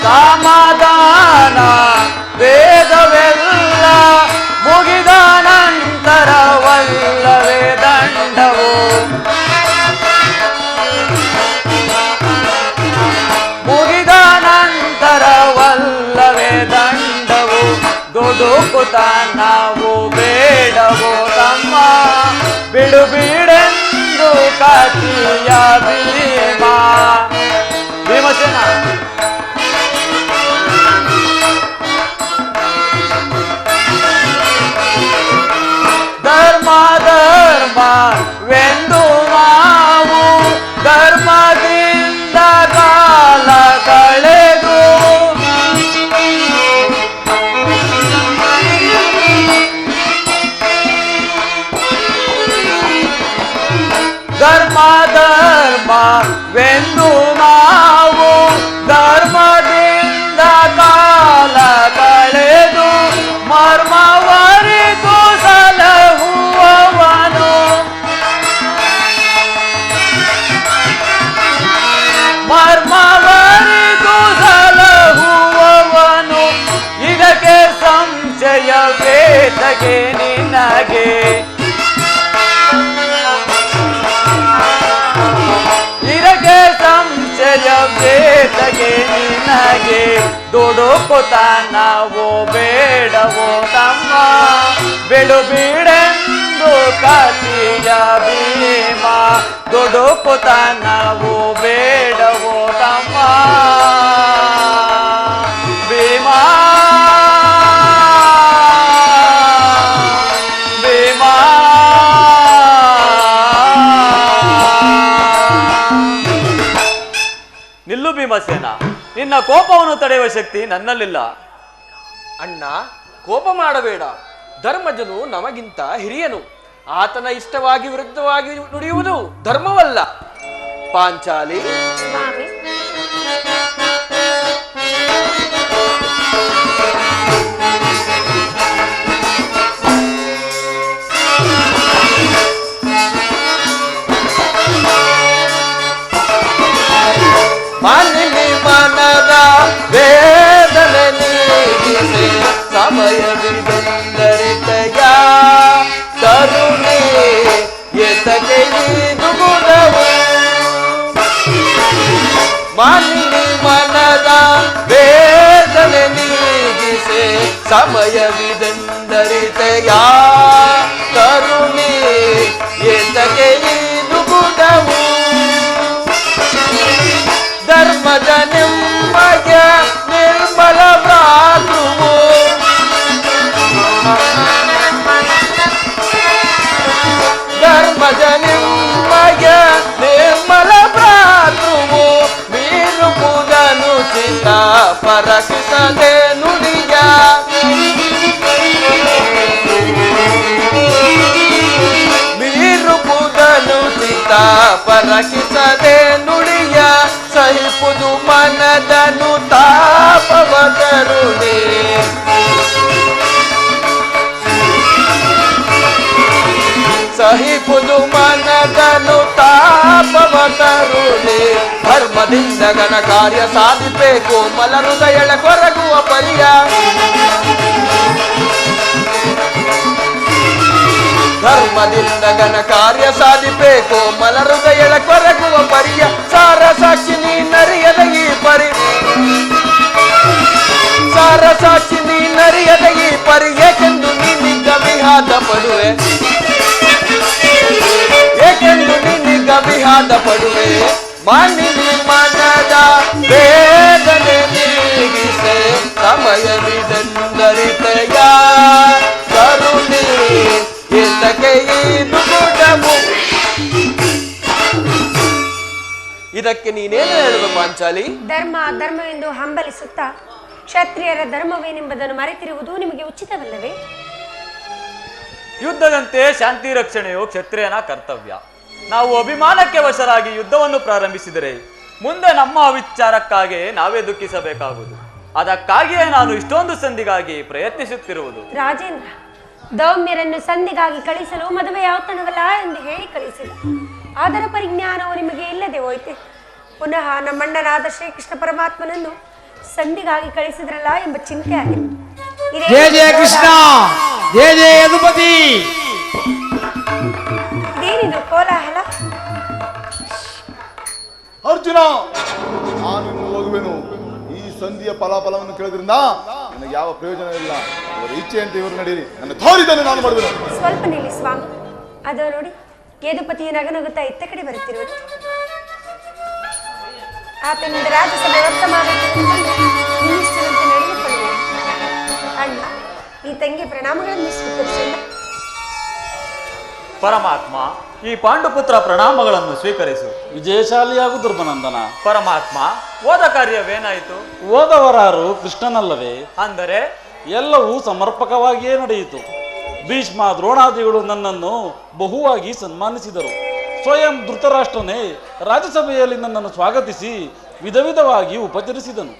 ಸಮಾಧಾನ ವೇದವೆಲ್ಲ ಮುಗಿದ ನಂತರವಲ್ಲವೇ ದಂಡವು. ಮುಗಿದ ನಂತರವಲ್ಲವೇ ದಂಡವು. ದುಡುಕುತ ನಾವು ಬೇಡವೋ ತಮ್ಮ ಬಿಡು ಬಿಡೆಂದು ಕಾತಿಯ ಭೀಮ. ಭೀಮಸೇನ, ಧರ್ಮ ಧರ್ಮವೆಂದು ನಾವು ಧರ್ಮದಿಂದ ಕಾಲ ಕಳೆದು ಧರ್ಮ ಧರ್ಮವೆಂದು ನಾವು ಧರ್ಮದಿಂದ ಕಾಲ ಕಳೆದು ಮರ್ಮವರಿತು ಸಲಹುವವನು. ಮರ್ಮವ ಏತಗೆ ನಿನಗೆ ಇರಗೆ ಸಂಶಯವೇತಗೆ ನಿನಗೆ ದುಡುಕುತ ನಾವು ಬೇಡವೋ ತಮ್ಮ ಬಿಡು ಬಿಡೆಂದು ಕತಿಯ ಭೀಮ ದುಡುಕುತ ನಾವು ಬೇಡವೋ ತಮ್ಮ ಭೀಮಾ ಭೀಮಾ ನಿಲ್ಲು ಭೀಮಸೇನ, ನಿನ್ನ ಕೋಪವನ್ನು ತಡೆಯುವ ಶಕ್ತಿ ನನ್ನಲ್ಲಿಲ್ಲ. ಅಣ್ಣ, ಕೋಪ ಮಾಡಬೇಡ. ಧರ್ಮಜನು ನಮಗಿಂತ ಹಿರಿಯನು. ಆತನ ಇಷ್ಟವಾಗಿ ವಿರುದ್ಧವಾಗಿ ನುಡಿಯುವುದು ಧರ್ಮವಲ್ಲ. ಪಾಂಚಾಲಿ, ಸ್ವಾಮಿ, ಮಾನಿನಿ ಮನದ ವೇದನೆ ನೀಗಿಸಿ ಸಮಯವಿದೆಂದರಿತೆಯ ಕರುಣೆ ಎತಗೆ ದುಗುಡವು. ಮಾನಿನಿ ಮನದ ವೇದನೆ ನೀಗಿಸಿ ಸಮಯವಿದೆಂದರಿತೆಯ ಕರುಣೆ ಎತಗೆ ದುಗುಡವು. ಧರ್ಮದ ನಿಮ್ಮಯ ನಿರ್ಮಲ ಭ್ರಾತೃವು ಧರ್ಮದ ನಿಮ್ಮಯ ನಿರ್ಮಲ ಭ್ರಾತೃವು ಮೀರುವುದನು ಚಿತ್ತ ಪರಕಿಸದೆ ನುಡಿಯ ಮೀರುವುದನು ಚಿತ್ತ ಪರಕಿಸದೆ ನುಡಿಯ ಸಹಿಪುದು ಮನದನು ತಾಪವ ಕರುಣೆ ಸಹಿಪುದು ಮನದನು ತಾಪವ ಕರುಣೆ. ಧರ್ಮದಿಂದ ಘನ ಕಾರ್ಯ ಸಾಧಿಸಬೇಕು ಮಲ ಹೃದಯಳ ಕೊರಗುವ ಪರಿಯ ಧರ್ಮದಿಂದ ಘನ ಕಾರ್ಯ ಸಾಧಿಸಬೇಕು ಮಲ ಹೃದಯಳ ಕೊರಗುವ ಪರಿಯ ಸಾರ ಸಾಕ್ಷಿ ನೀನರಿಯದ ಈ ಪರಿ ಸಾರ ಸಾಕ್ಷಿ ನೀನರಿಯದ ಈ ಪರಿ ಏಕೆಂದು ನೀನಿಗ ವಿಹಾದ ಪಡುವೆ ಏಕೆಂದು ನೀನಿಗ ವಿಹಾದ ಪಡುವೆ. ಮಾನಿನಿ ಮನದ ವೇದನೆ ನೀಗಿಸೆ ಸಮಯವಿದೆಂದರಿತೆಯ ಕರುಣೆ ಎತಗೆ ದುಗುಡವು. ಇದಕ್ಕೆ ನೀನೇನು ಹೇಳುವ ಪಾಂಚಾಲಿ? ಧರ್ಮ ಧರ್ಮವೆಂದು ಹಂಬಲಿಸುತ್ತಾ ಕ್ಷತ್ರಿಯರ ಧರ್ಮವೇನೆಂಬುದನ್ನು ಮರೆತಿರುವುದು ನಿಮಗೆ ಉಚಿತವಲ್ಲವೇ? ಯುದ್ಧದಂತೆ ಶಾಂತಿ ರಕ್ಷಣೆಯು ಕ್ಷತ್ರಿಯನ ಕರ್ತವ್ಯ. ನಾವು ಅಭಿಮಾನಕ್ಕೆ ವಶರಾಗಿ ಯುದ್ಧವನ್ನು ಪ್ರಾರಂಭಿಸಿದರೆ ಮುಂದೆ ನಮ್ಮ ವಿಚಾರಕ್ಕಾಗಿ ನಾವೇ ದುಃಖಿಸಬೇಕಾಗುವುದು. ಅದಕ್ಕಾಗಿಯೇ ನಾನು ಇಷ್ಟೊಂದು ಸಂಧಿಗಾಗಿ ಪ್ರಯತ್ನಿಸುತ್ತಿರುವುದು. ರಾಜೇಂದ್ರ ದೌಮ್ಯರನ್ನು ಸಂಧಿಗಾಗಿ ಕಳಿಸಲು ಮದುವೆ ಯಾವತನವಲ್ಲ ಎಂದು ಹೇಳಿ ಕಳಿಸಿದ. ಅದರ ಪರಿಜ್ಞಾನವು ನಿಮಗೆ ಇಲ್ಲದೆ ಹೋಯಿತೆ. ಪುನಃ ನಮ್ಮಣ್ಣನಾದ ಶ್ರೀಕೃಷ್ಣ ಪರಮಾತ್ಮನನ್ನು ಸಂಧಿಗಾಗಿ ಕಳಿಸಿದ್ರಲ್ಲ ಎಂಬ ಚಿಂತೆ ಆಗಿದೆ. ಜಯ ಜಯ ಕೃಷ್ಣ, ಜಯ ಜಯ ಯದುಪತಿ. ಇದೇನಿದು ಕೋಲಾಹಲ? ಅರ್ಜುನ, ನಾನು ಹೋಗುವೆನು. ಈ ಸಂಧಿಯ ಫಲಾಫಲವನ್ನು ಕೇಳಿದ್ರಿಂದ ನನಗೆ ಯಾವ ಪ್ರಯೋಜನವಿಲ್ಲ. ಅವರ ಇಚ್ಛೆಯಂತೆ ಇವರು ನಡೀರಿ, ನನ್ನ ತೋರಿದನ್ನು ನಾನು ಮಾಡುವೆನು. ಸ್ವಲ್ಪ ನಿಲ್ಲಿ ಸ್ವಾಮಿ. ಅದು ನೋಡಿ, ಯದುಪತಿಯು ನಗನಗುತ್ತಾ ಇತ್ತ ಕಡೆ ಬರುತ್ತಿರುವುದು. ಆತನಿಂದ ರಾಜ್ಯಸಭೆ ವರ್ತಮಾನಕ್ಕೆ ನಿಲ್ಲಿಸುವಂತೆ ನಡೆದುಕೊಳ್ಳುವುದು. ಅಣ್ಣ, ಈ ತಂಗಿ ಪ್ರಣಾಮಗಳನ್ನು ಸ್ವೀಕರಿಸಿಲ್ಲ. ಪರಮಾತ್ಮ, ಈ ಪಾಂಡುಪುತ್ರ ಪ್ರಣಾಮಗಳನ್ನು ಸ್ವೀಕರಿಸು. ವಿಜಯಶಾಲಿಯಾಗು ದುರ್ಬನಂದನ. ಪರಮಾತ್ಮ, ಹೋದ ಕಾರ್ಯವೇನಾಯಿತು? ಹೋದವರಾರು ಕೃಷ್ಣನಲ್ಲವೇ? ಅಂದರೆ ಎಲ್ಲವೂ ಸಮರ್ಪಕವಾಗಿಯೇ ನಡೆಯಿತು. ಭೀಷ್ಮ ದ್ರೋಣಾದಿಗಳು ನನ್ನನ್ನು ಬಹುವಾಗಿ ಸನ್ಮಾನಿಸಿದರು. ಸ್ವಯಂ ಧೃತರಾಷ್ಟ್ರನೇ ರಾಜ್ಯಸಭೆಯಲ್ಲಿ ನನ್ನನ್ನು ಸ್ವಾಗತಿಸಿ ವಿಧ ವಿಧವಾಗಿ ಉಪಚರಿಸಿದನು.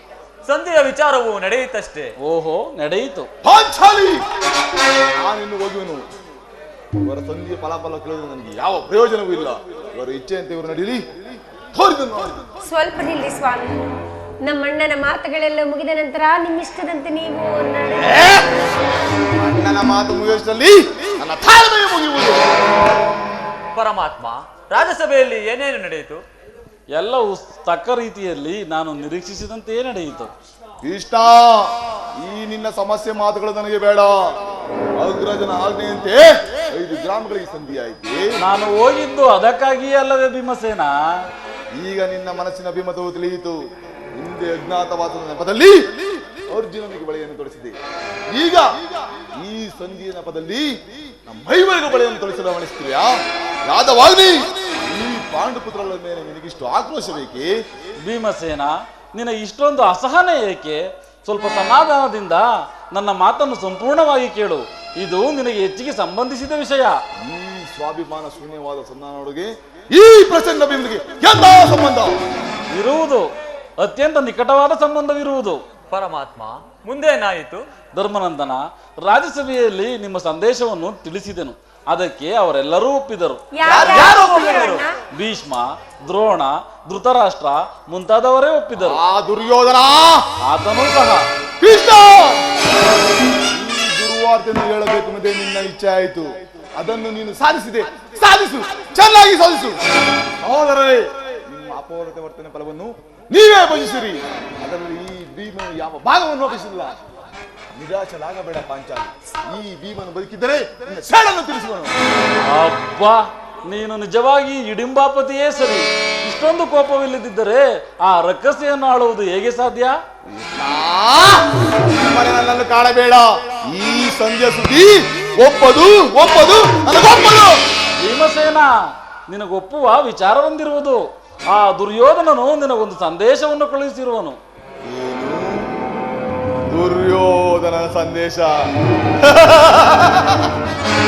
ಸಂಧಿಯ ವಿಚಾರವು ನಡೆಯಿತಷ್ಟೇ. ಓಹೋ, ನಡೆಯಿತು. ಪಾಂಚಾಲಿ, ನಾನಿನ್ನು ಹೋಗುವೆನು. ಇವರ ಸಂಧಿಯ ಫಲಾಫಲ ಕೇಳಿದ್ರೆ ನನಗೆ ಯಾವ ಪ್ರಯೋಜನವೂ ಇಲ್ಲ. ಇವರ ಇಚ್ಛೆಯಂತೆ ಇವರು ನಡೀರಿ, ತೋರಿದನ್ನು. ಸ್ವಲ್ಪ ನಿಲ್ಲಿ ಸ್ವಾಮಿ. ನಮ್ಮಣ್ಣನ ಮಾತುಗಳೆಲ್ಲ ಮುಗಿದ ನಂತರ ನಿಮ್ಮಿಷ್ಟದಂತೆ ನೀವು ಅಣ್ಣನ ಮಾತು ಮುಗಿಯುವಷ್ಟರಲ್ಲಿ ನನ್ನ ತಾಳ್ಮೆಯು ಮುಗಿಯುವುದು. ಪರಮಾತ್ಮ, ರಾಜ್ಯಸಭೆಯಲ್ಲಿ ಏನೇನು ನಡೆಯಿತು? ಎಲ್ಲವೂ ತಕ್ಕ ರೀತಿಯಲ್ಲಿ ನಾನು ನಿರೀಕ್ಷಿಸಿದಂತೆಯೇ ನಡೆಯಿತು. ಇಷ್ಟ ಈ ನಿನ್ನ ಸಮಸ್ಯೆ ಮಾತುಗಳು ನನಗೆ ಬೇಡ. ಅಗ್ರಜನ ಆಜ್ಞೆಯಂತೆ 5 ಗ್ರಾಮಗಳಿಗೆ ಸಂಧಿಯಾಯಿತು. ನಾನು ಹೋಗಿದ್ದು ಅದಕ್ಕಾಗಿಯೇ ಅಲ್ಲವೇ ಭೀಮಸೇನ? ಈಗ ನಿನ್ನ ಮನಸ್ಸಿನ ಅಭಿಮತವು ತಿಳಿಯಿತು. ಹಿಂದೆ ಅಜ್ಞಾತವಾಸದ ನೆಪದಲ್ಲಿ ಅರ್ಜುನನಿಗೆ ಬಳೆಯನ್ನು ತೊಡಿಸಿದೆ. ಈಗ ಈ ಸಂಧಿಯ ನೆಪದಲ್ಲಿ ನಮ್ಮ ಮೈವರೆಗೂ ಬಳೆಯನ್ನು ತೊಡಿಸಲು ಗಮನಿಸ್ತೀಯಾ? ಯಾದವಾಗ್ಲಿ ಈ ಪಾಂಡುಪುತ್ರರ ಮೇಲೆ ನಿನಗಿಷ್ಟು ಆಕ್ರೋಶ ಬೇಕೆ? ಭೀಮಸೇನ, ನಿನ್ನ ಇಷ್ಟೊಂದು ಅಸಹನೆ ಏಕೆ? ಸ್ವಲ್ಪ ಸಮಾಧಾನದಿಂದ ನನ್ನ ಮಾತನ್ನು ಸಂಪೂರ್ಣವಾಗಿ ಕೇಳು. ಇದು ನಿನಗೆ ಹೆಚ್ಚಿಗೆ ಸಂಬಂಧಿಸಿದ ವಿಷಯ. ಈ ಸ್ವಾಭಿಮಾನ ಶೂನ್ಯವಾದ ಸಂಧಾನದೊಳಗೆ ಈ ಪ್ರಸನ್ನ ಭೀಮನಿಗೆ ಎಂತ ಸಂಬಂಧ ಇರುವುದು? ಅತ್ಯಂತ ನಿಕಟವಾದ ಸಂಬಂಧವಿರುವುದು. ಪರಮಾತ್ಮ, ಮುಂದೇನಾಯಿತು? ಧರ್ಮನಂದನ, ರಾಜ್ಯಸಭೆಯಲ್ಲಿ ನಿಮ್ಮ ಸಂದೇಶವನ್ನು ತಿಳಿಸಿದೆನು. ಅದಕ್ಕೆ ಅವರೆಲ್ಲರೂ ಒಪ್ಪಿದರು. ಯಾರು ಒಪ್ಪಿದರು? ಭೀಷ್ಮ, ದ್ರೋಣ, ಧೃತರಾಷ್ಟ್ರ ಮುಂತಾದವರೇ ಒಪ್ಪಿದರು. ಆ ದುರ್ಯೋಧನ ಆತನೂ ಸಹ. ಕೃಷ್ಣ, ಈ ದುರ್ವಾರ್ತೆಯನ್ನು ಹೇಳಬೇಕೆಂಬುದೇ ನಿನ್ನ ಇಚ್ಛೆ ಆಯಿತು. ಅದನ್ನು ನೀನು ಸಾಧಿಸಿದೆ. ಸಾಧಿಸು, ಚೆನ್ನಾಗಿ ಸಾಧಿಸು. ಸಹೋದರರೇ, ನಿಮ್ಮ ಅಪೌರತೆ ವರ್ತನೆ ಫಲವನ್ನು ನೀವೇ ಭಜಿಸಿರಿ. ಅದರಲ್ಲಿ ಈ ಭೀಮನು ಯಾವ ಭಾಗವನ್ನು ಒಪ್ಪಿಸಿಲ್ಲ. ನಿರಾಶರಾಗಬೇಡ ಪಾಂಚಾಲಿ. ಈ ಭೀಮನು ಬದುಕಿದ್ದರೆ ನಿನ್ನ ಸೇಡನ್ನು ತಿಳಿಸುವನು. ಅಬ್ಬಾ, ನೀನು ನಿಜವಾಗಿ ಇಡಿಂಬಾಪತಿಯೇ ಸರಿ. ಇಷ್ಟೊಂದು ಕೋಪವಿಲ್ಲದಿದ್ದರೆ ಆ ರಕ್ಕಸೆಯನ್ನು ಆಳುವುದು ಹೇಗೆ ಸಾಧ್ಯ? ನನ್ನನ್ನು ಕಾಣಬೇಡ. ಈ ಸಂಧ್ಯಾ ಸುದ್ದಿ ಒಪ್ಪದು ನನಗೊಪ್ಪದು. ಭೀಮಸೇನ, ನಿನಗೊಪ್ಪುವ ವಿಚಾರವೊಂದಿರುವುದು. ಆ ದುರ್ಯೋಧನನು ನಿನಗೊಂದು ಸಂದೇಶವನ್ನು ಕಳುಹಿಸಿರುವನು. ದುರ್ಯೋಧನ ಸಂದೇಶ?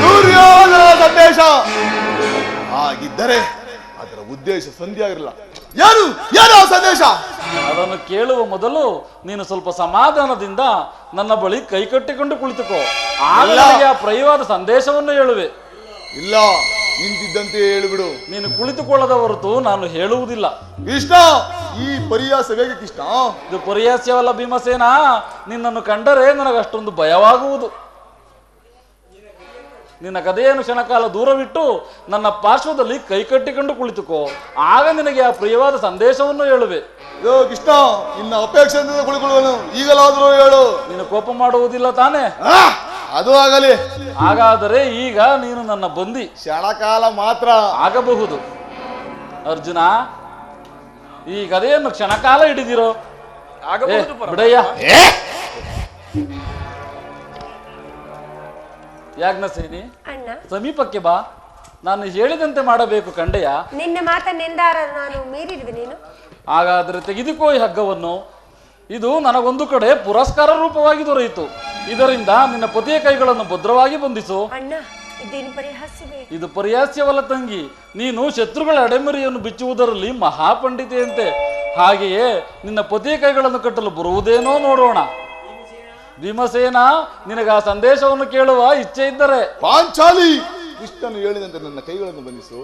ದುರ್ಯೋಧನ ಸಂದೇಶ ಹಾಗಿದ್ದರೆ ಅದರ ಉದ್ದೇಶ ಸಂಧಿ ಆಗಿರಲ್ಲ. ಯಾರು ಆ ಸಂದೇಶ? ಅದನ್ನು ಕೇಳುವ ಮೊದಲು ನೀನು ಸ್ವಲ್ಪ ಸಮಾಧಾನದಿಂದ ನನ್ನ ಬಳಿ ಕೈಕಟ್ಟಿಕೊಂಡು ಕುಳಿತುಕೋ. ಆಗ ನನಗೆ ಆ ಪ್ರಿಯವಾದ ಸಂದೇಶವನ್ನು ಹೇಳುವೆ. ಇಲ್ಲ, ನಿಂತಿದ್ದಂತೆ ಹೇಳಿಬಿಡು. ನೀನು ಕುಳಿತುಕೊಳ್ಳದ ಹೊರತು ನಾನು ಹೇಳುವುದಿಲ್ಲ. ಕೃಷ್ಣ, ಈ ಪರಿಹಾಸ ಹೇಗೆ ಕೃಷ್ಣ? ಇದು ಪರಿಹಾಸ್ಯವಲ್ಲ ಭೀಮಸೇನ. ನಿನ್ನನ್ನು ಕಂಡರೆ ನನಗಷ್ಟೊಂದು ಭಯವಾಗುವುದು. ನಿನ್ನ ಕಥೆಯನ್ನು ಕ್ಷಣಕಾಲ ದೂರವಿಟ್ಟು ನನ್ನ ಪಾರ್ಶ್ವದಲ್ಲಿ ಕೈಕಟ್ಟಿಕೊಂಡು ಕುಳಿತುಕೋ. ಆಗ ನಿನಗೆ ಆ ಪ್ರಿಯವಾದ ಸಂದೇಶವನ್ನು ಹೇಳುವೆ. ಯೋ ಕೃಷ್ಣ, ಇನ್ನ ಅಪೇಕ್ಷೆಯಿಂದ ಕುಳಿಕೊಳ್ಳುವನು. ಈಗಲಾದರೂ ಹೇಳು. ನೀನು ಕೋಪ ಮಾಡುವುದಿಲ್ಲ ತಾನೆ? ಅದು ಆಗಲಿ. ಹಾಗಾದರೆ ಈಗ ನೀನು ನನ್ನ ಬಂದಿ ಕ್ಷಣಕಾಲ ಮಾತ್ರ ಆಗಬಹುದು. ಅರ್ಜುನ, ಈ ಕಥೆಯನ್ನು ಕ್ಷಣಕಾಲ ಹಿಡಿದಿರೋ. ಆಗಬಹುದು ಬಿಡಯ್ಯ. ಯಾಜ್ಞಸೇನಿ, ಅಣ್ಣ, ಸಮೀಪಕ್ಕೆ ಬಾ. ನಾನು ಹೇಳಿದಂತೆ ಮಾಡಬೇಕು ಕಂಡೆಯ. ನಿನ್ನ ಮಾತನ್ನೆಂದಾರ ನಾನು ಮೀರಿರುವೆ ನೀನು? ಹಾಗಾದರೆ ತೆಗೆದುಕೋ ಈ ಹಗ್ಗವನ್ನು. ಇದು ನನಗೊಂದು ಕಡೆ ಪುರಸ್ಕಾರ ರೂಪವಾಗಿ ದೊರೆಯಿತು. ಇದರಿಂದ ನಿನ್ನ ಪತಿಯ ಕೈಗಳನ್ನು ಭದ್ರವಾಗಿ ಬಂಧಿಸು. ಅಣ್ಣ, ಇದೇನು ಪರಿಹಾಸ್ಯವೇ? ಇದು ಪರಿಹಾಸ್ಯವಲ್ಲ ತಂಗಿ. ನೀನು ಶತ್ರುಗಳ ಅಡೆಮರಿಯನ್ನು ಬಿಚ್ಚುವುದರಲ್ಲಿ ಮಹಾಪಂಡಿತೆಯಂತೆ. ಹಾಗೆಯೇ ನಿನ್ನ ಪತಿಯ ಕೈಗಳನ್ನು ಕಟ್ಟಲು ಬರುವುದೇನೋ ನೋಡೋಣ. ಭೀಮಸೇನ, ನಿನಗ ಆ ಸಂದೇಶವನ್ನು ಕೇಳುವ ಇಚ್ಛೆ ಇದ್ದರೆ ಪಾಂಚಾಲಿ, ಕೃಷ್ಣನು ಹೇಳಿದಂತೆ ನನ್ನ ಕೈಗಳನ್ನು ಬಂಧಿಸು.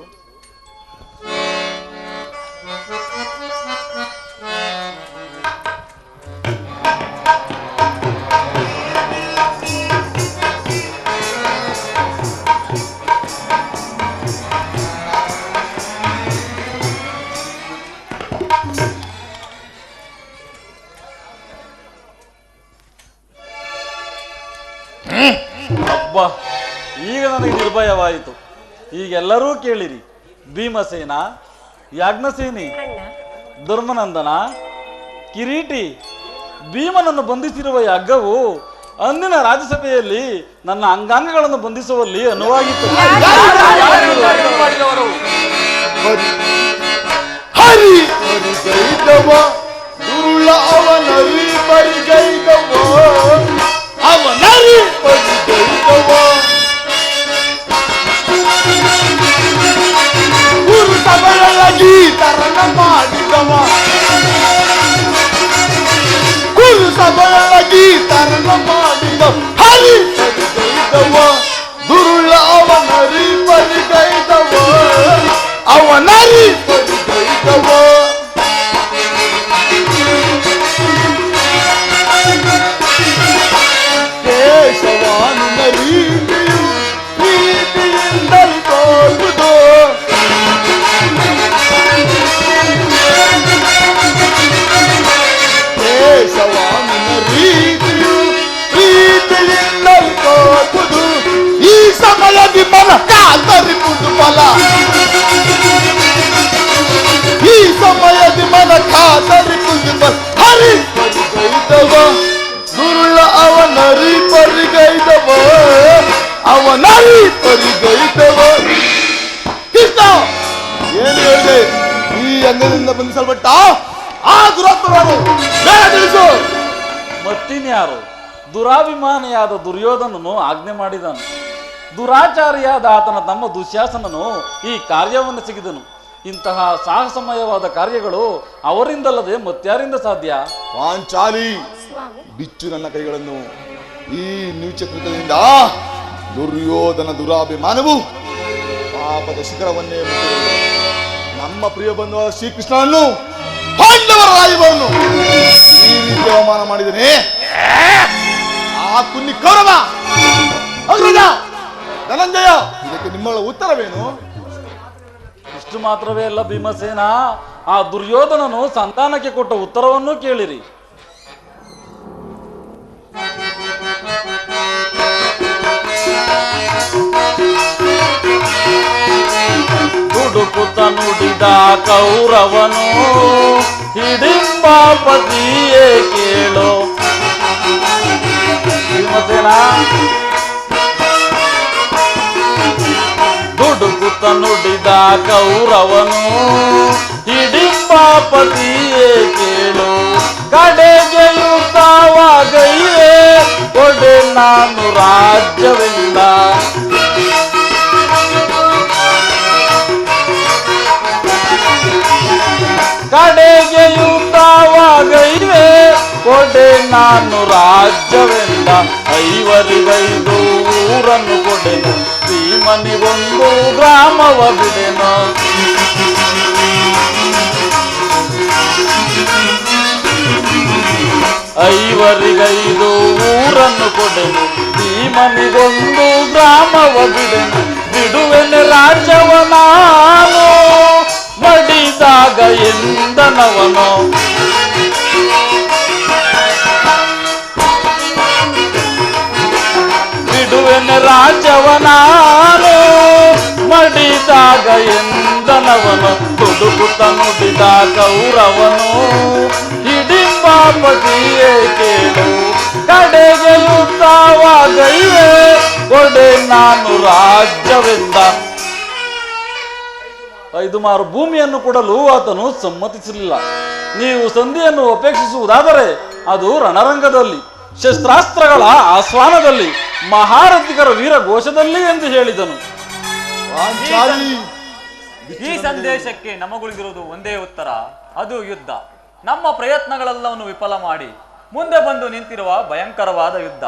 ಅಬ್ಬಾ, ಈಗ ನನಗೆ ನಿರ್ಭಯವಾಯಿತು. ಈಗೆಲ್ಲರೂ ಕೇಳಿರಿ. ಭೀಮಸೇನ, ಯಾಜ್ಞಸೇನಿ, ಅಣ್ಣ, ಧರ್ಮನಂದನ, ಕಿರೀಟಿ, ಭೀಮನನ್ನು ಬಂಧಿಸಿರುವ ಈ ಹಗ್ಗವು ಅಂದಿನ ರಾಜ್ಯಸಭೆಯಲ್ಲಿ ನನ್ನ ಅಂಗಾಂಗಗಳನ್ನು ಬಂಧಿಸುವಲ್ಲಿ ಅನುವಾಗಿತ್ತು. ಹರಿ ಪರಿಗೈದವ ದುರುಳ ಅವನರಿ ಪರಿಗೈದವ ಅವನರಿ ಪರಿಗೈದವ ಗುರು ಸಭೆಯೊಳಗಿ ತರಣ ಮಾಡಿದವ ಗುರು ಸಭೆಯೊಳಗಿ ತರಣ ಮಾಡಿದವ ಹರಿ ಪರಿಗೈದವ ದುರುಳ ಅವನರಿ ಪರಿಗೈದವ ಅವನರಿ ಪರಿಗೈದವ ಕಾತರಿಪುದು ಫಲ ಈ ಸಮಯದ ಮನ ಕಾತರಿಪುದು ಫಲ ಹರಿ ಪರಿಗೈದವ ಗುರುಳ ಅವನರಿ ಪರಿಗೈದವ ಅವನರಿ ಪರಿಗೈದವ ಕೃಷ್ಣ ಏನು ಹೇಳಿದೆ ಈ ಅಂಗದಿಂದ ಬಂಧಿಸಲ್ಪಟ್ಟ ಆ ದುರಾತ್ಮನು ಬೇಡ ತಿಳಿಸು. ಮತ್ತಿನ್ಯಾರು ದುರಾಭಿಮಾನಿಯಾದ ದುರ್ಯೋಧನನು ಆಜ್ಞೆ ಮಾಡಿದನು. ದುರಾಚಾರಿಯಾದ ಆತನ ತಮ್ಮ ದುಶ್ಯಾಸನನು ಈ ಕಾರ್ಯವನ್ನು ಸಿಗಿದನು. ಇಂತಹ ಸಾಹಸಮಯವಾದ ಕಾರ್ಯಗಳು ಅವರಿಂದಲ್ಲದೆ ಮತ್ಯಾರಿಂದ ಸಾಧ್ಯ? ಪಾಂಚಾಲಿ ಬಿಚ್ಚು ನನ್ನ ಕೈಗಳನ್ನು. ಈ ನೀಚಕೃತದಿಂದ ದುರ್ಯೋಧನ ದುರಾಭಿಮಾನವು ಪಾಪದ ಶಿಖರವನ್ನೇ ಮುಟ್ಟಿರುವುದು. ನಮ್ಮ ಪ್ರಿಯ ಬಂಧುವ ಶ್ರೀಕೃಷ್ಣನನ್ನು ಪಾಂಡವರ ರಾಯಭಾರವನ್ನು ಈ ರೀತಿ ಅವಮಾನ ಮಾಡಿದ್ದೇನೆ. ಆ ಕುನ್ನಿ ಕೌರವ ಅಗ್ರಜ ಧನಂಜಯ ಇದಕ್ಕೆ ನಿಮ್ಮಗಳ ಉತ್ತರವೇನು? ಇಷ್ಟು ಮಾತ್ರವೇ ಅಲ್ಲ ಭೀಮಸೇನ, ಆ ದುರ್ಯೋಧನನು ಸಂತಾನಕ್ಕೆ ಕೊಟ್ಟ ಉತ್ತರವನ್ನು ಕೇಳಿರಿ. ದುಡುಕುತ್ತ ನುಡಿದ ಕೌರವನು ಹಿಡಿಂಬಾಪತಿಯೇ ಕೇಳೋ. ಭೀಮಸೇನ ದುಡುಕುತ್ತ ನುಡಿದ ಕೌರವನು ಹಿಡಿಂಬಾಪತಿಯೇ ಕೇಳು. ಕಡೆಗೆ ಯುದ್ಧವಾಗೈವೆ ಕೊಡೆ ನಾನು ರಾಜ್ಯವಿಲ್ಲ. ಕಡೆಗೆ ಯುದ್ಧವಾಗೈವೆ ಕೊಡೆ ನಾನು ರಾಜ್ಯವೆಂದ. ಐವರಿಗೈದು ಊರನ್ನು ಕೊಡೆನು ಭೀಮನಿಗೊಂದು ಗ್ರಾಮವ ಬಿಡೆನು. ಐವರಿಗೈದು ಊರನ್ನು ಕೊಡೆನು ಭೀಮನಿಗೊಂದು ಗ್ರಾಮವ ಬಿಡೆನು. ಬಿಡುವೆನೆ ರಾಜ್ಯವ ನಾನು ಮಡಿದಾಗ ಎಂದನವನು. ಬಿಡುವೆನೆ ರಾಜ್ಯವ ನಾನು ಮಡಿದಾಗ ಎಂದನವನು. ದುಡುಕುತ್ತ ನುಡಿದ ಕೌರವನು ಹಿಡಿಂಬಾಪತಿಯೇ ಕೇಳು. ಕಡೆಗೆ ಯುದ್ಧವಾಗೈವೆ ಕೊಡೆ ನಾನು ರಾಜ್ಯವೆಂದ. 5 ಮಾರು ಭೂಮಿಯನ್ನು ಕೊಡಲು ಆತನು ಸಮ್ಮತಿಸಲಿಲ್ಲ. ನೀವು ಸಂಧಿಯನ್ನು ಅಪೇಕ್ಷಿಸುವುದಾದರೆ ಅದು ರಣರಂಗದಲ್ಲಿ, ಶಸ್ತ್ರಾಸ್ತ್ರಗಳ ಆಸ್ವಾನದಲ್ಲಿ, ಮಹಾರಥಿಕರ ವೀರಘೋಷದಲ್ಲಿ ಎಂದು ಹೇಳಿದನು. ಈ ಸಂದೇಶಕ್ಕೆ ನಮಗುಳಿದಿರುವುದು ಒಂದೇ ಉತ್ತರ, ಅದು ಯುದ್ಧ. ನಮ್ಮ ಪ್ರಯತ್ನಗಳೆಲ್ಲವನ್ನು ವಿಫಲ ಮಾಡಿ ಮುಂದೆ ಬಂದು ನಿಂತಿರುವ ಭಯಂಕರವಾದ ಯುದ್ಧ.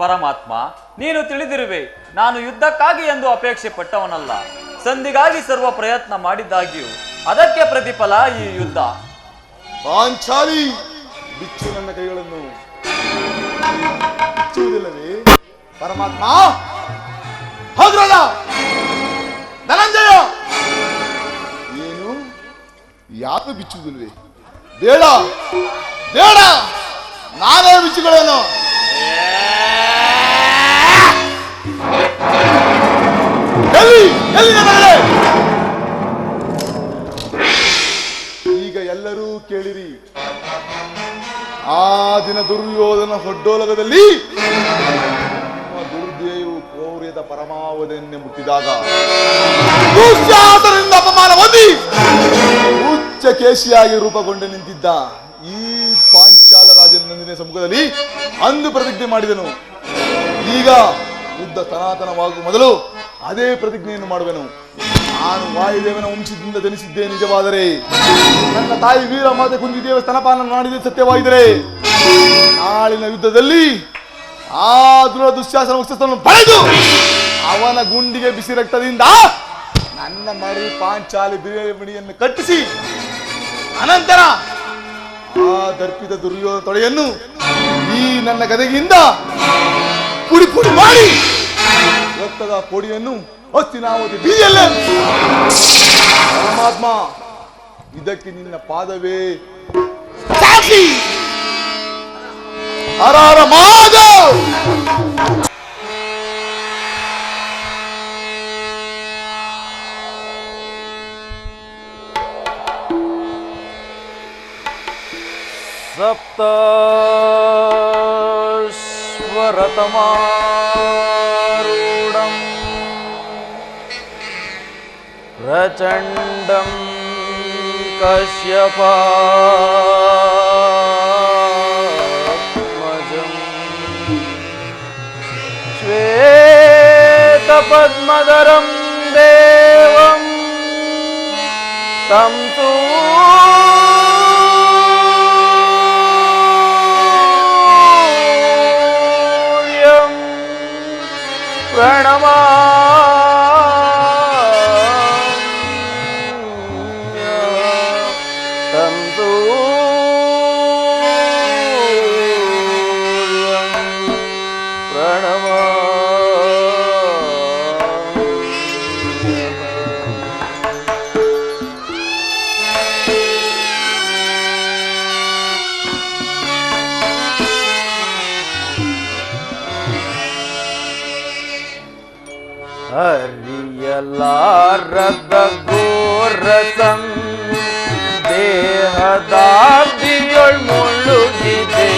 ಪರಮಾತ್ಮ, ನೀನು ತಿಳಿದಿರುವೆ, ನಾನು ಯುದ್ಧಕ್ಕಾಗಿ ಎಂದು ಅಪೇಕ್ಷೆ ಪಟ್ಟವನಲ್ಲ. ಸಂಧಿಗಾಗಿ ಸರ್ವ ಪ್ರಯತ್ನ ಮಾಡಿದ್ದಾಗ್ಯೂ ಅದಕ್ಕೆ ಪ್ರತಿಫಲ ಈ ಯುದ್ಧ. ಪಾಂಚಾಲಿ ಬಿಚ್ಚು ನನ್ನ ಕೈಗಳನ್ನು. ಬಿಚ್ಚುವುದಿಲ್ಲವೇ ಪರಮಾತ್ಮ? ಹೌದ್ರಲ್ಲ ಧನಂಜಯ, ಏನು ಯಾಕೆ ಬಿಚ್ಚುವುದಿಲ್ವೇ? ಬೇಡ ಬೇಡ, ನಾನೇ ಬಿಚ್ಚುಗಳೇನು. ಈಗ ಎಲ್ಲರೂ ಕೇಳಿರಿ. ಆ ದಿನ ದುರ್ಯೋಧನ ಹೊಡ್ಡೋಲಗದಲ್ಲಿ ದುರ್ದೇವು ಕ್ರೌರ್ಯದ ಪರಮಾವಧಿಯನ್ನೇ ಮುಟ್ಟಿದಾಗ ದುಶ್ಯಾಸನದಿಂದ ಅಪಮಾನ ಹೊಂದಿ ಉಚ್ಚ ಕೇಶಿಯಾಗಿ ರೂಪುಗೊಂಡು ನಿಂತಿದ್ದ ಈ ಪಾಂಚಾಲ ರಾಜನ ಸಮ್ಮುಖದಲ್ಲಿ ಅಂದು ಪ್ರತಿಜ್ಞೆ ಮಾಡಿದನು. ಈಗ ಯುದ್ಧ ಸನಾತನವಾಗುವ ಮೊದಲು ಅದೇ ಪ್ರತಿಜ್ಞೆಯನ್ನು ಮಾಡುವೆನು. ನಾನು ವಾಯುದೇವನ ವಂಶದಿಂದ ಜನಿಸಿದ್ದೆ ನಿಜವಾದರೆ, ನನ್ನ ತಾಯಿ ವೀರ ಮಾತೆ ಕುಂದಿದೇವ ಸ್ತನಪಾನ ಮಾಡಿದೆ ಸತ್ಯವಾಗಿದ್ದರೆ, ನಾಳಿನ ಯುದ್ಧದಲ್ಲಿ ಆ ದುಶ್ಯಾಸನ ವಕ್ಷಸ್ಥಳವನ್ನು ಪಡೆದು ಅವನ ಗುಂಡಿಗೆ ಬಿಸಿ ರಕ್ತದಿಂದ ನನ್ನ ಮರಿ ಪಾಂಚಾಲಿ ಬಿರಿಮಣಿಯನ್ನು ಕಟ್ಟಿಸಿ ಅನಂತರ ಆ ದರ್ಪಿತ ದುರ್ಯೋಧನ ತೊಡೆಯನ್ನು ಈ ನನ್ನ ಗದೆಗಿಂದ ಪುಡಿ ಪುಡಿ ಮಾಡಿ ರಕ್ತದ ಪೊಡಿಯನ್ನು ಹಸ್ತಿನಾವತಿ ಬೀದಿಯಲ್ಲೇ. ಪರಮಾತ್ಮ, ಇದಕ್ಕೆ ನಿನ್ನ ಪಾದವೇ ಸಾಕ್ಷಿ. ಹರ ಹರ ಮಹಾದೇವ್. सप्तस्वरतमारूढं प्रचण्डं कश्यपात्मजं श्वेतपद्मधरं देवं तं सूर्यं प्रणमाम्य तं सूर्यं प्रणमाम्य। ಹರಿಯಲಾರದ ಘೋರಸಂ ದೇಹದಾಬ್ದಿಯೊಳ್ ಮುಳುಗಿದೆ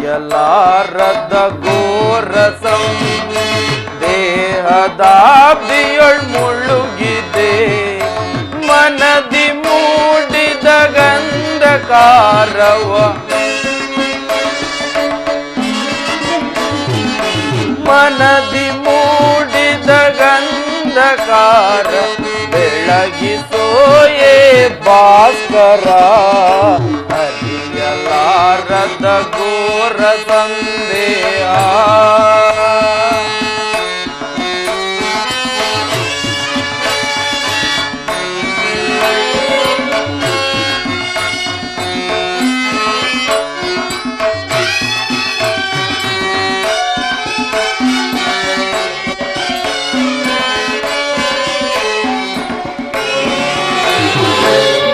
ಹರಿಯಲಾರದ ಘೋರಸಂ ದೇಹದಾಬ್ದಿಯೊಳ್ ಮುಳುಗಿದೆ ಮನದಿ ಮೂಡಿದ ಗಂಧಕಾರವ ಮನದಿ ಮೂಡಿದ ಗಂಧಕಾರ ಬೆಳಗಿಸೋಯೇ ಭಾಸ್ಕರ ಹರಿಯಲಾರದ ಘೋರ ಸಂದೇಹ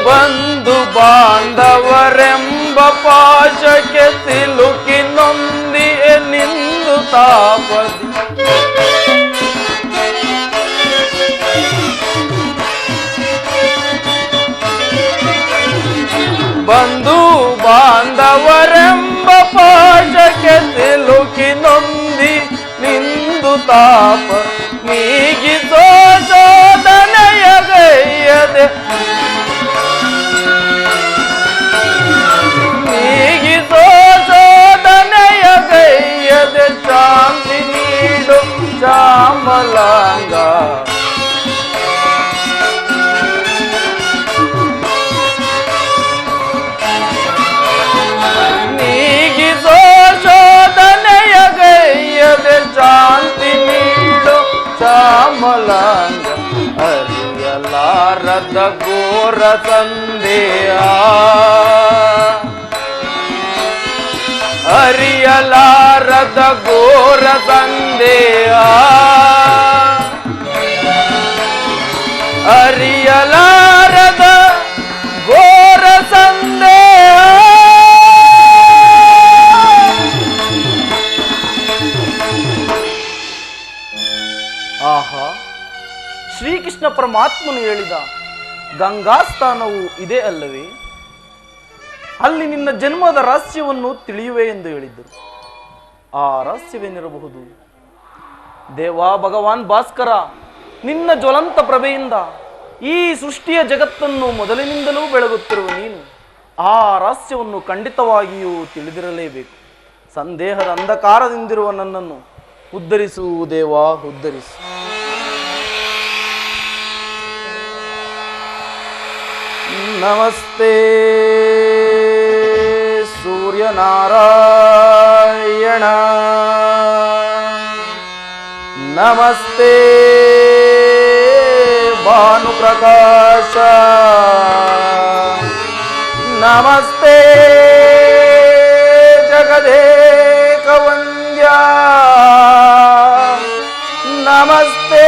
ಬಂಧು ಬಾಂಧವರೆಂಬ ಪಾಶಕ್ಕೆ ಸಿಲುಕಿ ನೊಂದಿಯೇ ನಿಂದು ತಾಪದಿ ಬಂಧು ಬಾಂಧವರೆಂಬ ಪಾಶಕ್ಕೆ ಸಿಲುಕಿ ನೊಂದಿ ನಿಂದು ತಾಪ ನೀಗಿಸೋ ಶೋಧನೆಯ ಗೈಯದೆ ನೀಗಿಸೋ ಶೋಧನೆಯ ಗೈಯದೆ ಶಾಂತಿ ನೀಡು ಶ್ಯಾಮಲಾಂಗ ನೀಗಿಸೋ ಶೋಧನೆಯ ಗೈಯದೆ ಶಾಂತಿ ನೀಡು ಶ್ಯಾಮಲಾಂಗ ಹರಿಯಲಾರದ ಘೋರ ಸಂದೇಹ ಹರಿಯಲಾರದ ಘೋರ ಸಂದೇಹ ಹರಿಯಲಾರದ ಘೋರ ಸಂದೇಹ ಆಹಾ ಶ್ರೀಕೃಷ್ಣ ಪರಮಾತ್ಮನು ಹೇಳಿದ ಗಂಗಾಸ್ಥಾನವು ಇದೆ ಅಲ್ಲವೇ ಅಲ್ಲಿ ನಿನ್ನ ಜನ್ಮದ ರಹಸ್ಯವನ್ನು ತಿಳಿಯುವೆ ಎಂದು ಹೇಳಿದ್ದರು ಆ ರಹಸ್ಯವೇನಿರಬಹುದು ದೇವಾ ಭಗವಾನ್ ಭಾಸ್ಕರ ನಿನ್ನ ಜ್ವಲಂತ ಪ್ರಭೆಯಿಂದ ಈ ಸೃಷ್ಟಿಯ ಜಗತ್ತನ್ನು ಮೊದಲಿನಿಂದಲೂ ಬೆಳಗುತ್ತಿರುವ ನೀನು ಆ ರಹಸ್ಯವನ್ನು ಖಂಡಿತವಾಗಿಯೂ ತಿಳಿದಿರಲೇಬೇಕು ಸಂದೇಹದ ಅಂಧಕಾರದಿಂದಿರುವ ನನ್ನನ್ನು ಉದ್ಧರಿಸು ದೇವಾ ಉದ್ಧರಿಸು ನಮಸ್ತೆ ಸೂರ್ಯನಾರಾಯಣ ನಮಸ್ತೆ ಭಾನುಪ್ರಕಾಶ ನಮಸ್ತೆ ಜಗದೇಕ ವಂದ್ಯ ನಮಸ್ತೆ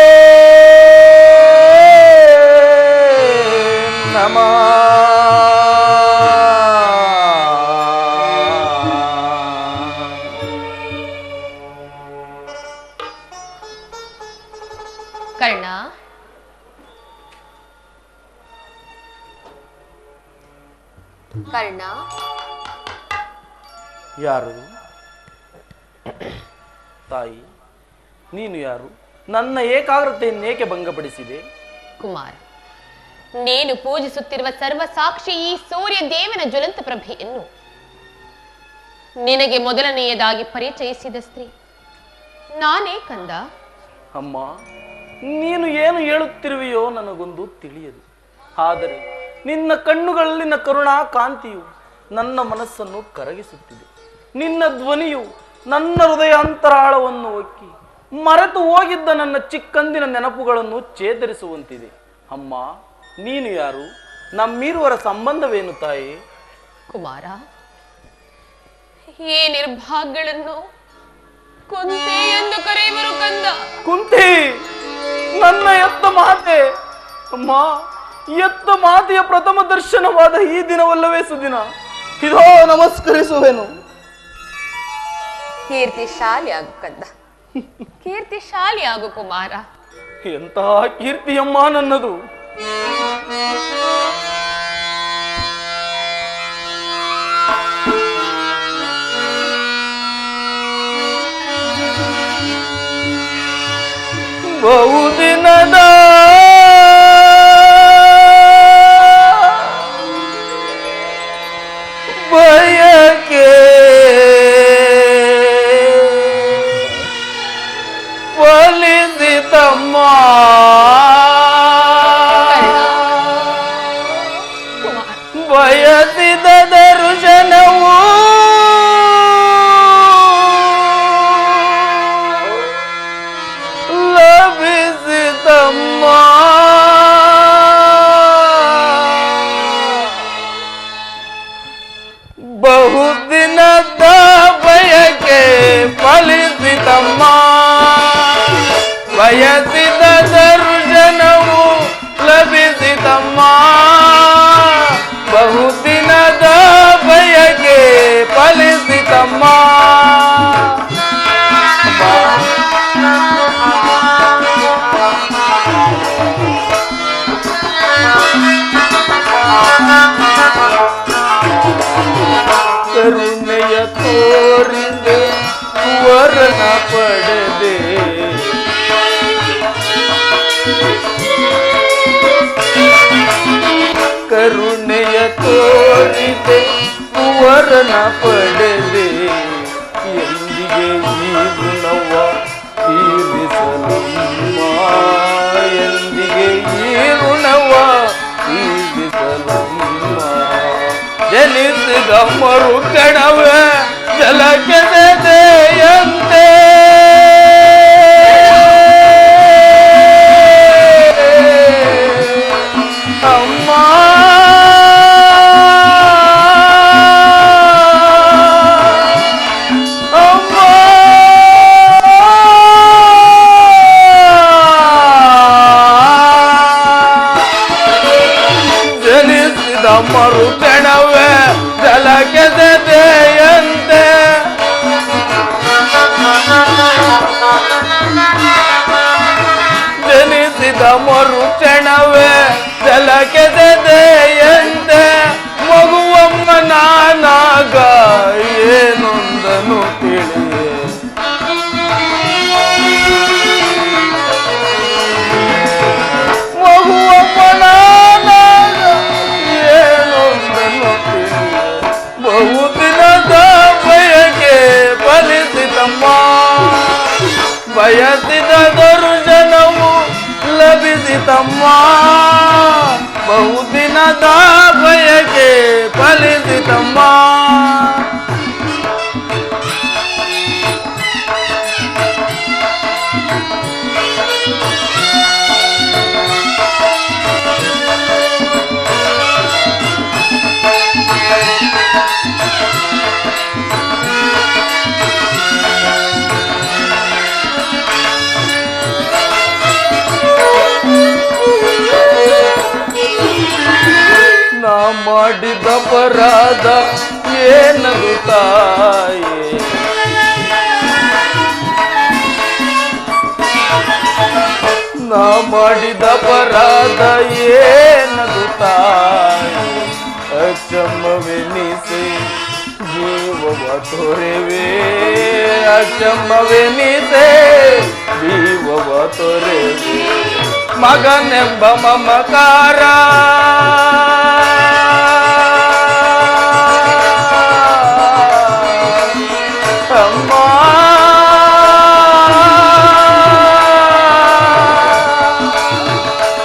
ಅಣ್ಣ. ಯಾರು ತಾಯಿ? ನೀನು ಯಾರು? ನನ್ನ ಏಕಾಗ್ರತೆಯನ್ನೇಕೆ ಭಂಗಪಡಿಸಿದೆ? ಕುಮಾರ, ನೀನು ಪೂಜಿಸುತ್ತಿರುವ ಸರ್ವ ಸಾಕ್ಷಿ ಈ ಸೂರ್ಯ ದೇವನ ಜ್ವಲಂತ ಪ್ರಭೆಯನ್ನು ನಿನಗೆ ಮೊದಲನೆಯದಾಗಿ ಪರಿಚಯಿಸಿದ ಸ್ತ್ರೀ ನಾನೇ ಕಂದ. ಅಮ್ಮ, ನೀನು ಏನು ಹೇಳುತ್ತಿರುವೆಯೋ ನನಗೊಂದು ತಿಳಿಯದು. ಆದರೆ ನಿನ್ನ ಕಣ್ಣುಗಳಲ್ಲಿನ ಕರುಣಾ ಕಾಂತಿಯು ನನ್ನ ಮನಸ್ಸನ್ನು ಕರಗಿಸುತ್ತಿದೆ. ನಿನ್ನ ಧ್ವನಿಯು ನನ್ನ ಹೃದಯಾಂತರಾಳವನ್ನು ಒಕ್ಕಿ ಮರೆತು ಹೋಗಿದ್ದ ನನ್ನ ಚಿಕ್ಕಂದಿನ ನೆನಪುಗಳನ್ನು ಚೇತರಿಸುವಂತಿದೆ. ಅಮ್ಮ, ನೀನು ಯಾರು? ನಮ್ಮಿರುವರ ಸಂಬಂಧವೇನು ತಾಯಿ? ಕುಮಾರ, ಈ ನಿರ್ಭಾಗ್ಯಗಳನ್ನು ಕುಂತಿ ಎಂದು ಕರೆಯುವರು ಕಂದ. ಕುಂತಿ, ನನ್ನ ಎತ್ತ ಮಾತೆ. ಅಮ್ಮ, ಎತ್ತ ಮಾತೆಯ ಪ್ರಥಮ ದರ್ಶನವಾದ ಈ ದಿನವಲ್ಲವೇ ಸುದಿನ? ಇದೋ ನಮಸ್ಕರಿಸುವೆನು. ಕೀರ್ತಿಶಾಲಿ ಆಗು ಕಂದ, ಕೀರ್ತಿಶಾಲಿ ಆಗು ಕುಮಾರ. ಎಂತಹ ಕೀರ್ತಿಯಮ್ಮ ನನ್ನದು. ಬಹುದಿನದ ಬಯಕೆ ಫಲಿಸಿತಮ್ಮ. ಬಯಸಿದ ದರ್ಶನವು ಲಭಿಸಿತಮ್ಮ. ಬಹುದಿನದ ಬಯಕೆ ಫಲಿಸಿತಮ್ಮ. ಬಯಸಿದ ದರ್ಶನವು ಲಭಿಸಿತಮ್ಮ. ಬಹುದಿನದ ಬಯಕೆ ಫಲಿಸಿತಮ್ಮ. ಕರುಣೆಯ ತೋರಿದೆ ವರನ ಪಡೆದೆ. ಕರುಣೆಯ ತೋರಿದೆ ವರನ ಪಡೆದೆ. ಎಂದಿಗೆ ಈ ಗುಣವ ತೀರಿಸಲಮ್ಮ. ಎಂದಿಗೆ ಈ ಋಣವ ತೀರಿಸಲಮ್ಮ. ಜನಿಸಿದ ಮರುಕಣವೇ ಜಲಕೆದೆಯಂತೆ. ಅಮ್ಮ, ಅಮ್ಮ, ಜನಿಸಿದ ಮರುಕಣವೇ ಜಲಕೆದೆಯಂತೆ. ಜನಿಸಿದ ಮರುಕ್ಷಣವೇ ಜಲಕೆದೆಯಂತೆ. ಮಗುವಮ್ಮ ನಾನಾಗ ಏನೊಂದನು ತಿಳಿಯೆ. ಮಗುವಮ್ಮ ನಾನಾಗ ಏನೊಂದನು ತಿಳಿಯೆ. ಬಹುದಿನದ ಬಯಕೆ ಫಲಿಸಿತಮ್ಮ. ಬಯಸಿದ ದರ್ಶನವು ಲಭಿಸಿತಮ್ಮ. ಬಹುದಿನದ ಬಯಕೆ ಫಲಿಸಿತಮ್ಮ. ನಾ ಮಾಡಿದ ಅಪರಾಧ ಏನದು ತಾಯೇ? ನಾ ಮಾಡಿದ ಅಪರಾಧ ಏನದು ತಾಯಿ? ಅಕ್ಷಮವೆನಿಸೆ ಜೀವವ ತೊರೆವೆ ಅಕ್ಷಮವೆನಿಸೆ ಜೀವವ ತೊರೆವೆ ಮಗನೆಂಬ ಮಮಕಾರ ಅಮ್ಮ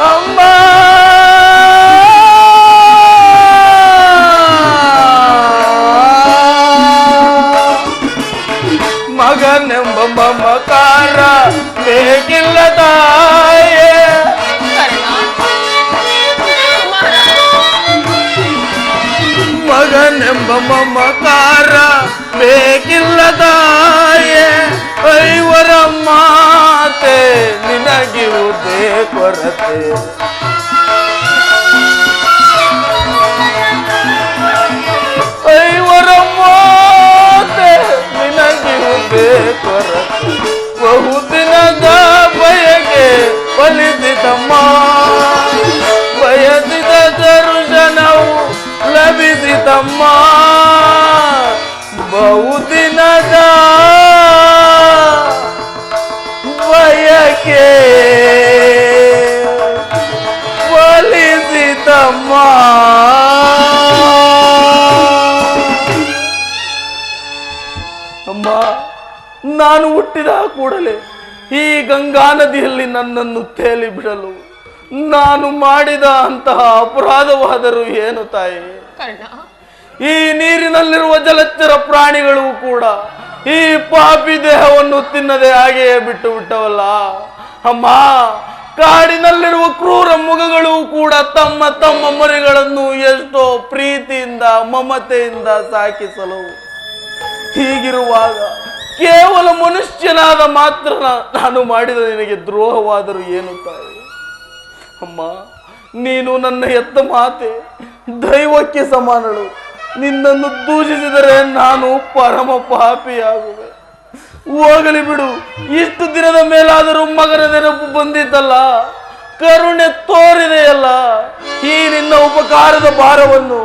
ಅಮ್ಮ ಮಗನೆಂಬ ಮಮಕಾರ ಬೇಕಿಲ್ಲ ತಾಯೇ ಮಗನೆಂಬ ಮಮಕಾರ ಬೇಕಿಲ್ಲ ತಾಯೇ ಐವರ ಮಾತೆ ನಿನಗಿರುವುದೇ ಕೊರತೆ ಐವರ ಮಾತೆ ನಿನಗಿರುವುದೇ ಕೊರತೆ ಬಹುದಿನದ ಬಯಕೆ ಫಲಿಸಿತಮ್ಮ ಬಯಸಿದ ದರ್ಶನವು ಲಭಿಸಿತಮ್ಮ ಬಹುದಿನದ ಬಯಕೆ ಫಲಿಸಿತಮ್ಮ ಅಮ್ಮ ನಾನು ಹುಟ್ಟಿದ ಕೂಡಲೇ ಈ ಗಂಗಾ ನದಿಯಲ್ಲಿ ನನ್ನನ್ನು ತೇಲಿ ಬಿಡಲು ನಾನು ಮಾಡಿದ ಅಂತಹ ಅಪರಾಧವಾದರೂ ಏನು ತಾಯಿ ಈ ನೀರಿನಲ್ಲಿರುವ ಜಲಚರ ಪ್ರಾಣಿಗಳು ಕೂಡ ಈ ಪಾಪಿ ದೇಹವನ್ನು ತಿನ್ನದೆ ಹಾಗೆಯೇ ಬಿಟ್ಟು ಬಿಟ್ಟವಲ್ಲ ಅಮ್ಮ ಕಾಡಿನಲ್ಲಿರುವ ಕ್ರೂರ ಮೃಗಗಳು ಕೂಡ ತಮ್ಮ ತಮ್ಮ ಮರಿಗಳನ್ನು ಎಷ್ಟೋ ಪ್ರೀತಿಯಿಂದ ಮಮತೆಯಿಂದ ಸಾಕಿಸಲು ಹೀಗಿರುವಾಗ ಕೇವಲ ಮನುಷ್ಯನಾದ ಮಾತ್ರ ನಾನು ಮಾಡಿದ ನಿನಗೆ ದ್ರೋಹವಾದರೂ ಏನು ತಾಯಿ ಅಮ್ಮ ನೀನು ನನ್ನ ಎತ್ತ ಮಾತೆ ದೈವಕ್ಕೆ ಸಮಾನಳು ನಿನ್ನನ್ನು ದೂಷಿಸಿದರೆ ನಾನು ಪರಮ ಪಾಪಿಯಾಗುವೆ ಹೋಗಲಿ ಬಿಡು ಇಷ್ಟು ದಿನದ ಮೇಲಾದರೂ ಮಗನ ನೆನಪು ಬಂದಿದ್ದಲ್ಲ ಕರುಣೆ ತೋರಿದೆಯಲ್ಲ ಈ ನಿನ್ನ ಉಪಕಾರದ ಭಾರವನ್ನು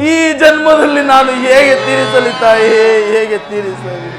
ಈ ಜನ್ಮದಲ್ಲಿ ನಾನು ಹೇಗೆ ತೀರಿಸಲಿ ತಾಯಿ ಹೇಗೆ ತೀರಿಸಲಿ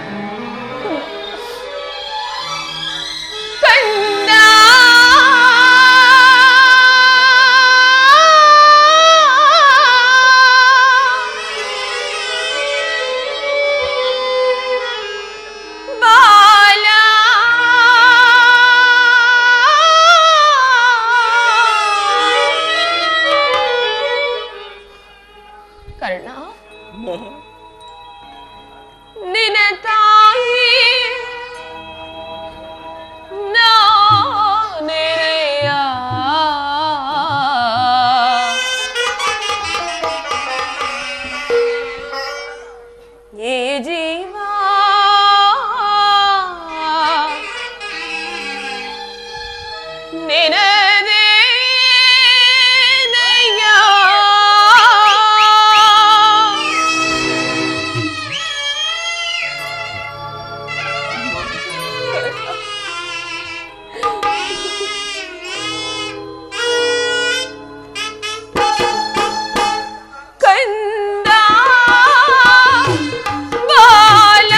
ಬಾಲ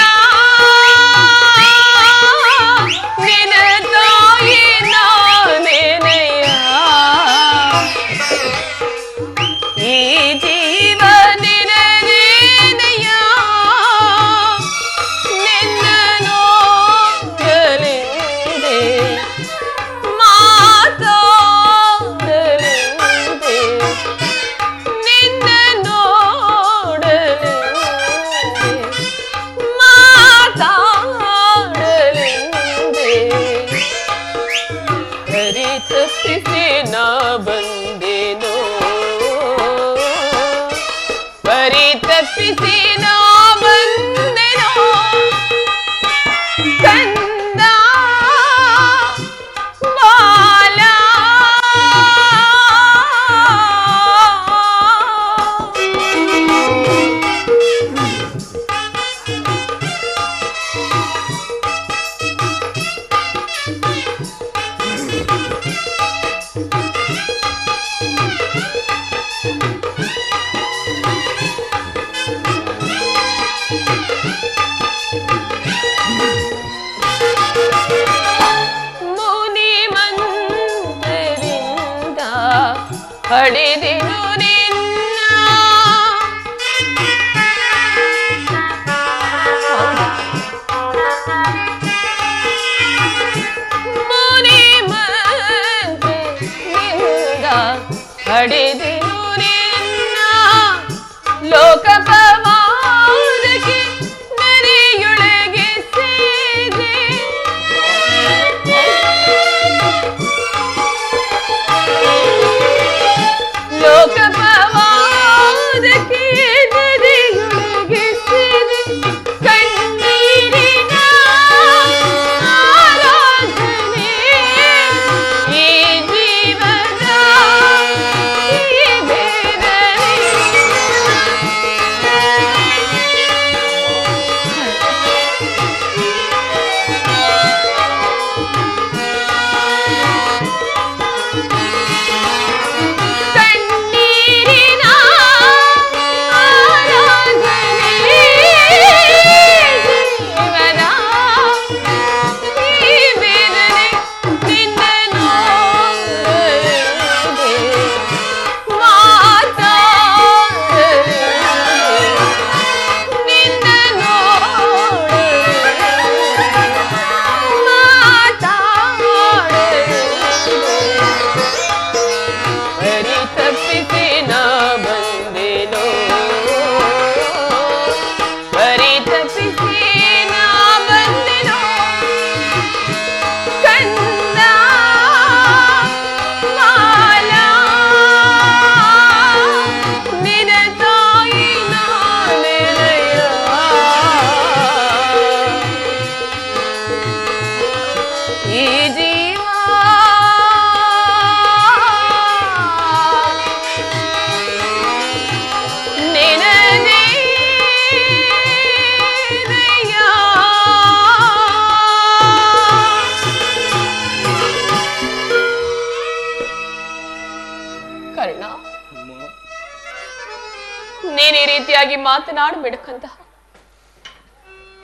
ಹೆಚ್ಚಾಗಿ ಮಾತನಾಡಬೇಡ ಕಂದ.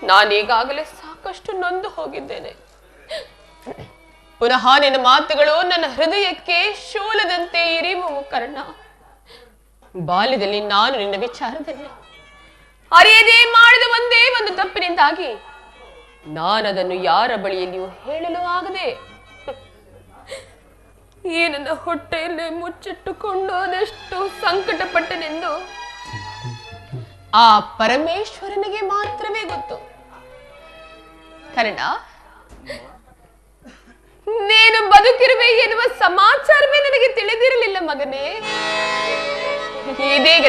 ನಾನೀಗಾಗಲೇ ಸಾಕಷ್ಟು ನೊಂದು ಹೋಗಿದ್ದೇನೆ. ಪುನಃ ನಿನ್ನ ಮಾತುಗಳು ನನ್ನ ಹೃದಯಕ್ಕೆ ಶೂಲದಂತೆ ಇರಿಯುವು ಕರ್ಣ. ಬಾಲ್ಯದಲ್ಲಿ ನಾನು ನಿನ್ನ ವಿಚಾರದಲ್ಲಿ ಅರಿಯದೇ ಮಾಡಿದ ಒಂದೇ ಒಂದು ತಪ್ಪಿನಿಂದಾಗಿ ನಾನದನ್ನು ಯಾರ ಬಳಿಯಲ್ಲಿಯೂ ಹೇಳಲು ಆಗದೆ ಈ ನನ್ನ ಹೊಟ್ಟೆಯಲ್ಲೇ ಮುಚ್ಚಿಟ್ಟುಕೊಂಡು ಅದೆಷ್ಟು ಸಂಕಟಪಟ್ಟನೆಂದು ಆ ಪರಮೇಶ್ವರನಿಗೆ ಮಾತ್ರವೇ ಗೊತ್ತು. ಕರ್ಣ, ನೀನು ಬದುಕಿರುವೆ ಎನ್ನುವ ಸಮಾಚಾರವೇ ನನಗೆ ತಿಳಿದಿರಲಿಲ್ಲ ಮಗನೇ. ಇದೀಗ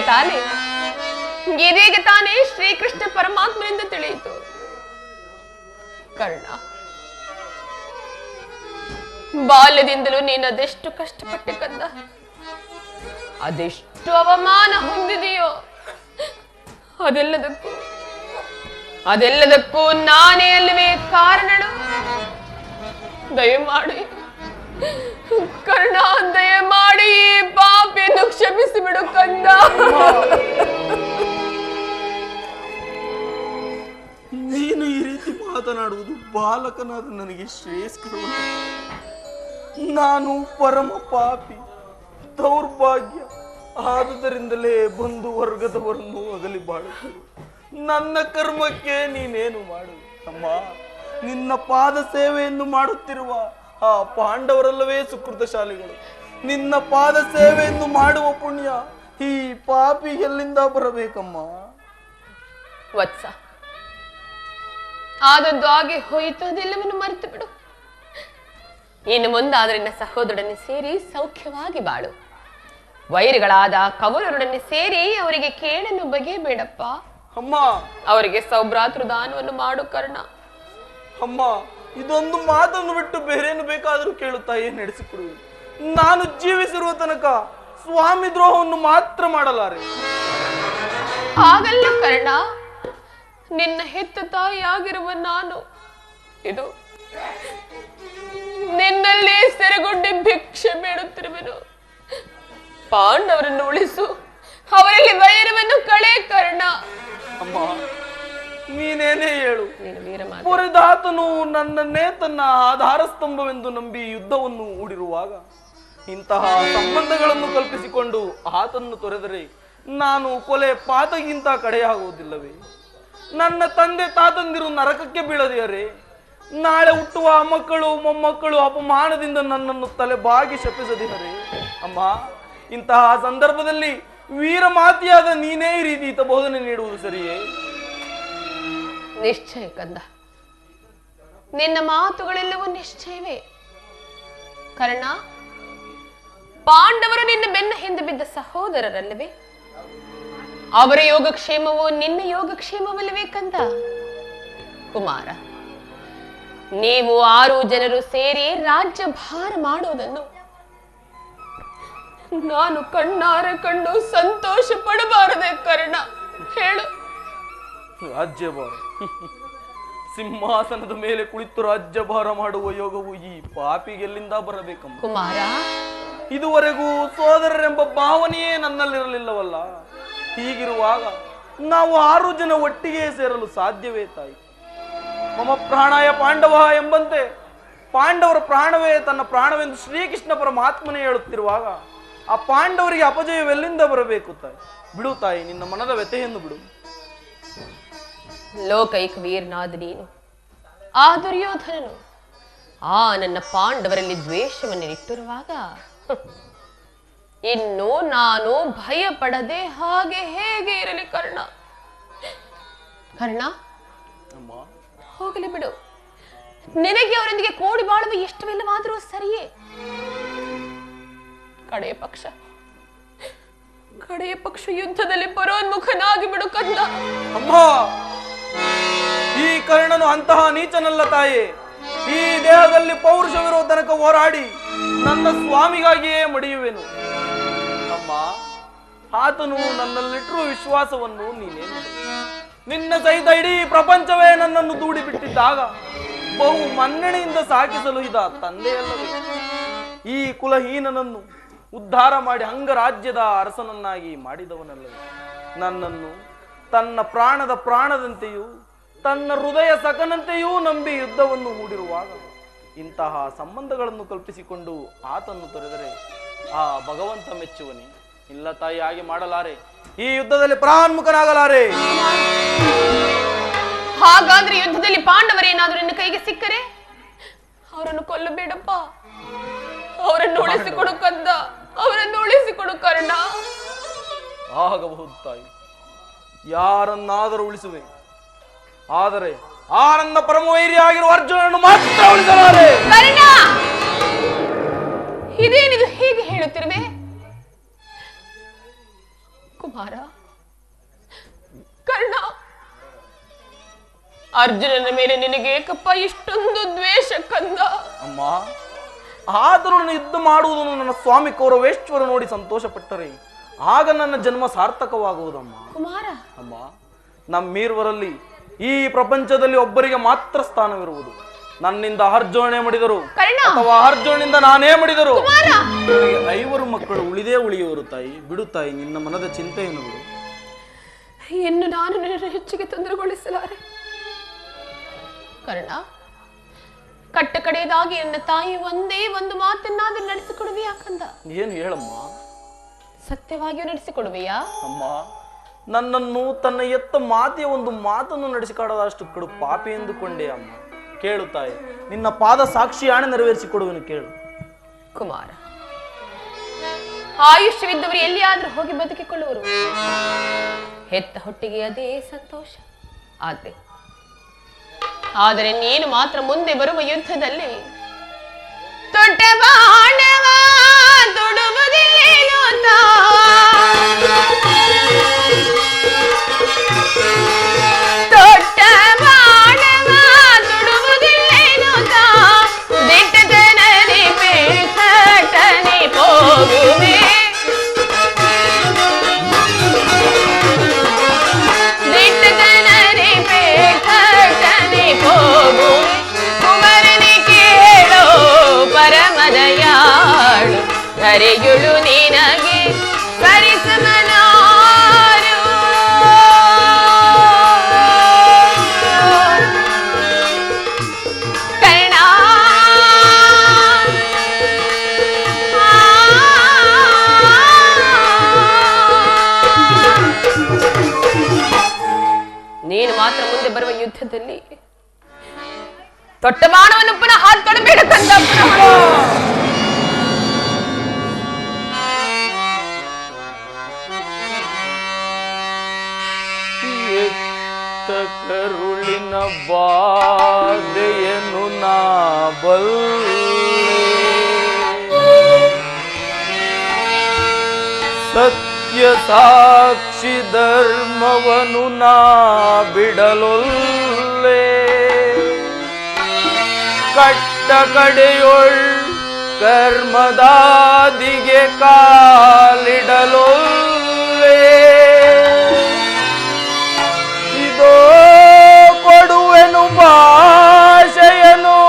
ತಾನೇ ಶ್ರೀಕೃಷ್ಣ ಪರಮಾತ್ಮನಿಂದ ತಿಳಿಯಿತು. ಕರ್ಣ, ಬಾಲ್ಯದಿಂದಲೂ ನೀನು ಅದೆಷ್ಟು ಕಷ್ಟಪಟ್ಟೆ ಕಂದ, ಅದೆಷ್ಟು ಅವಮಾನ ಹೊಂದಿದೆಯೋ, ಅದೆಲ್ಲದಕ್ಕೂ ನಾನೇ ಅಲ್ಲವೇ ಕಾರಣಳು. ದಯಮಾಡಿ ಕರ್ಣ, ದಯಮಾಡಿ ಈ ಪಾಪಿಯನ್ನು ಕ್ಷಮಿಸಿ ಬಿಡು ಕಂದ. ನೀನು ಈ ರೀತಿ ಮಾತನಾಡುವುದು ಬಾಲಕನಾದ ನನಗೆ ಶ್ರೇಯಸ್ಕರವಲ್ಲ. ನಾನು ಪರಮ ಪಾಪಿ, ದೌರ್ಭಾಗ್ಯ. ಆದುದರಿಂದಲೇ ಬಂಧು ವರ್ಗದವರನ್ನು ಅಗಲಿ ಬಾಳುತ್ತೇನೆ. ನನ್ನ ಕರ್ಮಕ್ಕೆ ನೀನೇನು ಮಾಡು ಅಮ್ಮ. ನಿನ್ನ ಪಾದ ಸೇವೆಯನ್ನು ಮಾಡುತ್ತಿರುವ ಆ ಪಾಂಡವರಲ್ಲವೇ ಸುಕೃತಶಾಲಿಗಳು. ನಿನ್ನ ಪಾದ ಸೇವೆಯನ್ನು ಮಾಡುವ ಪುಣ್ಯ ಈ ಪಾಪಿ ಎಲ್ಲಿಂದ ಬರಬೇಕಮ್ಮ? ವತ್ಸ, ಆದದ್ದು ಹಾಗೆ ಹೋಯಿತು, ಅದೆಲ್ಲವನ್ನು ಮರೆತು ಬಿಡು. ಇನ್ನು ಮುಂದಾದ್ರೆ ನಿನ್ನ ಸಹೋದರನನ್ನು ಸೇರಿ ಸೌಖ್ಯವಾಗಿ ಬಾಳು. ವೈರಿಗಳಾದ ಕೌರವರೊಡನೆ ಸೇರಿ ಅವರಿಗೆ ಕೇಳನ್ನು ಬಗೆಯಬೇಡಪ್ಪ ಅಮ್ಮ. ಅವರಿಗೆ ಸೌಭ್ರಾತೃ ದಾನವನ್ನು ಮಾಡು ಕರ್ಣ. ಅಮ್ಮ, ಇದೊಂದು ಮಾತನ್ನು ಬಿಟ್ಟು ಬೇರೇನು ಬೇಕಾದರೂ ಕೇಳುತ್ತಾಯೇ ನಡೆಸಿಕೊಡುವೆ. ನಾನು ಜೀವಿಸಿರುವ ತನಕ ಸ್ವಾಮಿ ದ್ರೋಹವನ್ನು ಮಾತ್ರ ಮಾಡಲಾರೆ. ಹಾಗಲ್ಲ ಕರ್ಣ, ನಿನ್ನ ಹೆತ್ತ ತಾಯಿಯಾಗಿರುವ ನಾನು ಇದು ನಿನ್ನಲ್ಲಿ ಸೆರೆಗೊಂಡು ಭಿಕ್ಷೆ ಬೇಡುತ್ತಿರುವೆನು. ಪಾಂಡವರನ್ನು ಉಳಿಸು, ಅವರಲ್ಲಿ ವೈರವನ್ನು ಕಳೆ ಕರ್ಣ. ಅಮ್ಮ, ನೀನೇನೇ ಹೇಳು. ಪುರಿದಾತನು ನನ್ನನ್ನೇ ತನ್ನ ಆಧಾರ ಸ್ತಂಭವೆಂದು ನಂಬಿ ಯುದ್ಧವನ್ನು ಹೂಡಿರುವಾಗ ಇಂತಹ ಸಂಬಂಧಗಳನ್ನು ಕಲ್ಪಿಸಿಕೊಂಡು ಆತನ್ನು ತೊರೆದರೆ ನಾನು ಕೊಲೆ ಪಾತಗಿಂತ ಕಡೆಯಾಗುವುದಿಲ್ಲವೇ? ನನ್ನ ತಂದೆ ತಾತಂದಿರು ನರಕಕ್ಕೆ ಬೀಳದೆಯರೇ? ನಾಳೆ ಹುಟ್ಟುವ ಮಕ್ಕಳು ಮೊಮ್ಮಕ್ಕಳು ಅಪಮಾನದಿಂದ ನನ್ನನ್ನು ತಲೆ ಬಾಗಿ ಶಪಿಸದಿರರೆ? ಅಮ್ಮ, ಇಂತಹ ಸಂದರ್ಭದಲ್ಲಿ ವೀರಮಾತಿಯಾದ ನೀನೇ ಈ ರೀತಿ ಬೋಧನೆ ನೀಡುವುದು ಸರಿಯೇ? ನಿಶ್ಚಯ ಕಂದ, ನಿನ್ನ ಮಾತುಗಳೆಲ್ಲವೂ ನಿಶ್ಚಯವೇ. ಕರ್ಣ, ಪಾಂಡವರು ನಿನ್ನ ಬೆನ್ನ ಹಿಂದೆ ಬಿದ್ದ ಸಹೋದರರಲ್ಲವೇ? ಅವರ ಯೋಗಕ್ಷೇಮವು ನಿನ್ನ ಯೋಗಕ್ಷೇಮವಲ್ಲವೇ ಕಂದ? ಕುಮಾರ, ನೀವು 6 ಜನರು ಸೇರಿ ರಾಜ್ಯ ಭಾರ ಮಾಡುವುದನ್ನು ನಾನು ಕಣ್ಣಾರೆ ಕಂಡು ಸಂತೋಷ ಪಡಬಾರದೆ ಕರ್ಣ? ಹೇಳು. ರಾಜ್ಯಭಾರ, ಸಿಂಹಾಸನದ ಮೇಲೆ ಕುಳಿತು ರಾಜ್ಯಭಾರ ಮಾಡುವ ಯೋಗವು ಈ ಪಾಪಿಗೆಲ್ಲಿಂದ ಬರಬೇಕಮ್ಮ? ಕುಮಾರ, ಇದುವರೆಗೂ ಸೋದರರೆಂಬ ಭಾವನೆಯೇ ನನ್ನಲ್ಲಿರಲಿಲ್ಲವಲ್ಲ. ಹೀಗಿರುವಾಗ ನಾವು 6 ಜನ ಒಟ್ಟಿಗೆ ಸೇರಲು ಸಾಧ್ಯವೇ ತಾಯಿ? ಮಮ ಪ್ರಾಣಾಯ ಪಾಂಡವ ಎಂಬಂತೆ ಪಾಂಡವರ ಪ್ರಾಣವೇ ತನ್ನ ಪ್ರಾಣವೆಂದು ಶ್ರೀಕೃಷ್ಣ ಪರಮಾತ್ಮನೇ ಹೇಳುತ್ತಿರುವಾಗ ಆ ಪಾಂಡವರಿಗೆ ಅಪಜಯವೆಲ್ಲಿಂದ ಬರಬೇಕು ತಾಯಿ? ಬಿಡು ತಾಯಿ, ನಿನ್ನ ಮನದ ವ್ಯಥೆಯನ್ನು ಬಿಡು. ಲೋಕೈಕ ವೀರನಾದ ನೀನು, ಆ ದುರ್ಯೋಧನನು ಆ ನನ್ನ ಪಾಂಡವರಲ್ಲಿ ದ್ವೇಷವನ್ನಿಟ್ಟಿರುವಾಗ ಇನ್ನು ನಾನು ಭಯ ಪಡದೆ ಹಾಗೆ ಹೇಗೆ ಇರಲಿ ಕರ್ಣ? ಕರ್ಣ, ಹೋಗಲಿ ಬಿಡು. ನಿನಗೆ ಅವರೊಂದಿಗೆ ಕೂಡಿ ಬಾಳುವ ಇಷ್ಟವಿಲ್ಲವಾದರೂ ಸರಿಯೇ. ಕಡೆಯ ಪಕ್ಷ ಯುದ್ಧದಲ್ಲಿ ಪರೋನ್ಮುಖನಾಗಿ ಬಿಡು ಕಂದ. ಅಮ್ಮ, ಈ ಕರ್ಣನು ಅಂತಹ ನೀಚನಲ್ಲ ತಾಯಿ. ಈ ದೇಹದಲ್ಲಿ ಪೌರುಷವಿರುವ ತನಕ ಹೋರಾಡಿ ನನ್ನ ಸ್ವಾಮಿಗಾಗಿಯೇ ಮಡಿಯುವೆನು. ಅಮ್ಮ, ಆತನು ನನ್ನಲ್ಲಿಟ್ಟಿರುವ ವಿಶ್ವಾಸವನ್ನು ನೀನೇನು? ನಿನ್ನ ಸಹಿತ ಇಡೀ ಪ್ರಪಂಚವೇ ನನ್ನನ್ನು ದೂಡಿ ಬಿಟ್ಟಿದ್ದಾಗ ಬಹು ಮನ್ನಣೆಯಿಂದ ಸಾಕಿಸಲು ಇದ ತಂದೆಯಲ್ಲವೇ? ಈ ಕುಲಹೀನನನ್ನು ಉದ್ಧಾರ ಮಾಡಿ ಅಂಗರಾಜ್ಯದ ಅರಸನನ್ನಾಗಿ ಮಾಡಿದವನಲ್ಲವೇ? ನನ್ನನ್ನು ತನ್ನ ಪ್ರಾಣದ ಪ್ರಾಣದಂತೆಯೂ ತನ್ನ ಹೃದಯ ಸಕನಂತೆಯೂ ನಂಬಿ ಯುದ್ಧವನ್ನು ಹೂಡಿರುವಾಗ ಇಂತಹ ಸಂಬಂಧಗಳನ್ನು ಕಲ್ಪಿಸಿಕೊಂಡು ಆತನ್ನು ತೊರೆದರೆ ಆ ಭಗವಂತ ಮೆಚ್ಚುವನಿ. ಇಲ್ಲ ತಾಯಿ, ಹಾಗೆ ಮಾಡಲಾರೆ. ಈ ಯುದ್ಧದಲ್ಲಿ ಪ್ರಾನ್ಮುಖನಾಗಲಾರೆ. ಹಾಗಾದ್ರೆ ಯುದ್ಧದಲ್ಲಿ ಪಾಂಡವರೇನಾದ್ರೂ ನಿನ್ನ ಕೈಗೆ ಸಿಕ್ಕರೆ ಅವರನ್ನು ಕೊಲ್ಲಬೇಡಪ್ಪ, ಅವರನ್ನು ಉಳಿಸಿಕೊಡು ಕಂದ, ಅವರನ್ನು ಉಳಿಸಿಕೊಡು ಕರ್ಣ. ಆಗಬಹುದು ತಾಯಿ, ಯಾರನ್ನಾದರೂ ಉಳಿಸುವೆ. ಆದರೆ ಆ ನನ್ನ ಪರಮವೈರಿ ಆಗಿರುವ ಅರ್ಜುನನ್ನು ಮಾತ್ರ ಉಳಿಸಲಾರೆ. ಕರ್ಣ, ಇದೇನಿದು ಹೀಗೆ ಹೇಳುತ್ತಿರುವೆ? ಕುಮಾರ, ಕರ್ಣ, ಅರ್ಜುನನ ಮೇಲೆ ನಿನಗೆ ಏಕಪ್ಪ ಇಷ್ಟೊಂದು ದ್ವೇಷ ಕಂದ? ಅಮ್ಮ, ಆದರೂ ನಾನು ಯುದ್ಧ ಮಾಡುವುದನ್ನು ನನ್ನ ಸ್ವಾಮಿ ಕೌರವೇಶ್ವರ ನೋಡಿ ಸಂತೋಷ ಪಟ್ಟರೆ ಆಗ ನನ್ನ ಜನ್ಮ ಸಾರ್ಥಕವಾಗುವುದಮ್ಮ. ಕುಮಾರ, ಅಮ್ಮ, ನಮ್ಮೀರ್ವರಲ್ಲಿ ಈ ಪ್ರಪಂಚದಲ್ಲಿ ಒಬ್ಬರಿಗೆ ಮಾತ್ರ ಸ್ಥಾನವಿರುವುದು. ನನ್ನಿಂದ ಅರ್ಜುನನೇ ಮಾಡಿದರು ಅಥವಾ ಅರ್ಜುನನಿಂದ ನಾನೇ ಮಾಡಿದರು ನನಗೆ 5 ಮಕ್ಕಳು ಉಳಿದೇ ಉಳಿಯುವರು. ತಾಯಿ, ಬಿಡು ತಾಯಿ, ನಿನ್ನ ಮನದ ಚಿಂತೆಯನ್ನು ಬಿಡು. ಇನ್ನು ನಾನು ನಿನ್ನನ್ನು ಹೆಚ್ಚಿಗೆ ತೊಂದರೆಗೊಳಿಸಲಾರೆ. ಕರ್ಣ, ಕಟ್ಟ ಕಡೆಯದಾಗಿ ನನ್ನ ತಾಯಿ ಒಂದೇ ಒಂದು ಮಾತನ್ನಾದ್ರೂ ನಡೆಸಿಕೊಡುವೆಯಾ ಕಂದ? ಏನು ಹೇಳಮ್ಮ? ಸತ್ಯವಾಗಿಯೂ ನಡೆಸಿಕೊಡುವೆಯಾ? ಅಮ್ಮ, ನನ್ನನ್ನು ತನ್ನ ಎತ್ತ ಮಾತೆಯ ಒಂದು ಮಾತನ್ನು ನಡೆಸಿಕೊಡದಷ್ಟು ಕಡು ಪಾಪಿ ಎಂದುಕೊಂಡೆ ಅಮ್ಮ. ಕೇಳು ತಾಯಿ, ನಿನ್ನ ಪಾದ ಸಾಕ್ಷಿ ಆಣೆ ನೆರವೇರಿಸಿಕೊಡುವೆನು, ಕೇಳು. ಕುಮಾರ, ಆಯುಷ್ಯವಿದ್ದವರು ಎಲ್ಲಿಯಾದ್ರೂ ಹೋಗಿ ಬದುಕಿಕೊಳ್ಳುವರು. ಹೆತ್ತ ಹೊಟ್ಟಿಗೆ ಅದೇ ಸಂತೋಷ. ಆದರೆ ನೀನು ಮಾತ್ರ ಮುಂದೆ ಬರುವ ಯುದ್ಧದಲ್ಲಿ ದೊಡ್ಡ ಬಾಣವ ತೊಡುವುದಿಲ್ಲೇನೋ ದೊಡ್ಡ ಬಾಣವ ತೊಡುವುದಿಲ್ಲೇನೋ ದಿಟ್ಟತನದಿ ಪೇಟನೆ ಹೋಗುವೆ ದಿಟ್ಟತನದಿ ಪೇಟನೆ ಹೋಗುವೆ ಕುಮರನಿ ಕೇಳೋ ಪರಮದಯಾಳು ಧರೆಯುಳು ನಿನಗೆ ಸರಿಸಮನಾರು ಕರ್ಣ. ನೀನು ಮಾತ್ರ ಮುಂದೆ ಬರುವ ಯುದ್ಧದಲ್ಲಿ ತೊಟ್ಟ ಬಾಣವನ್ನು ಪುನಃ ತೊಡಬೇಡ ಕಂದ. ಕರುಳಿನ ಬಾಧೆಯನ್ನು ನಾ ಬಲ್ಲೆ, ಸತ್ಯ ಸಾಕ್ಷಿ ಧರ್ಮವನ್ನು ನಾ ಬಿಡಲೊಲ್ಲೆ, ಕಟ್ಟ ಕಡೆಯೊಳ್ ಕರ್ಮದಾದಿಗೆ ಕಾಲಿಡಲೊಲ್ಲೆ, ಇದೋ ಕೊಡುವೆನು ಭಾಷೆಯನು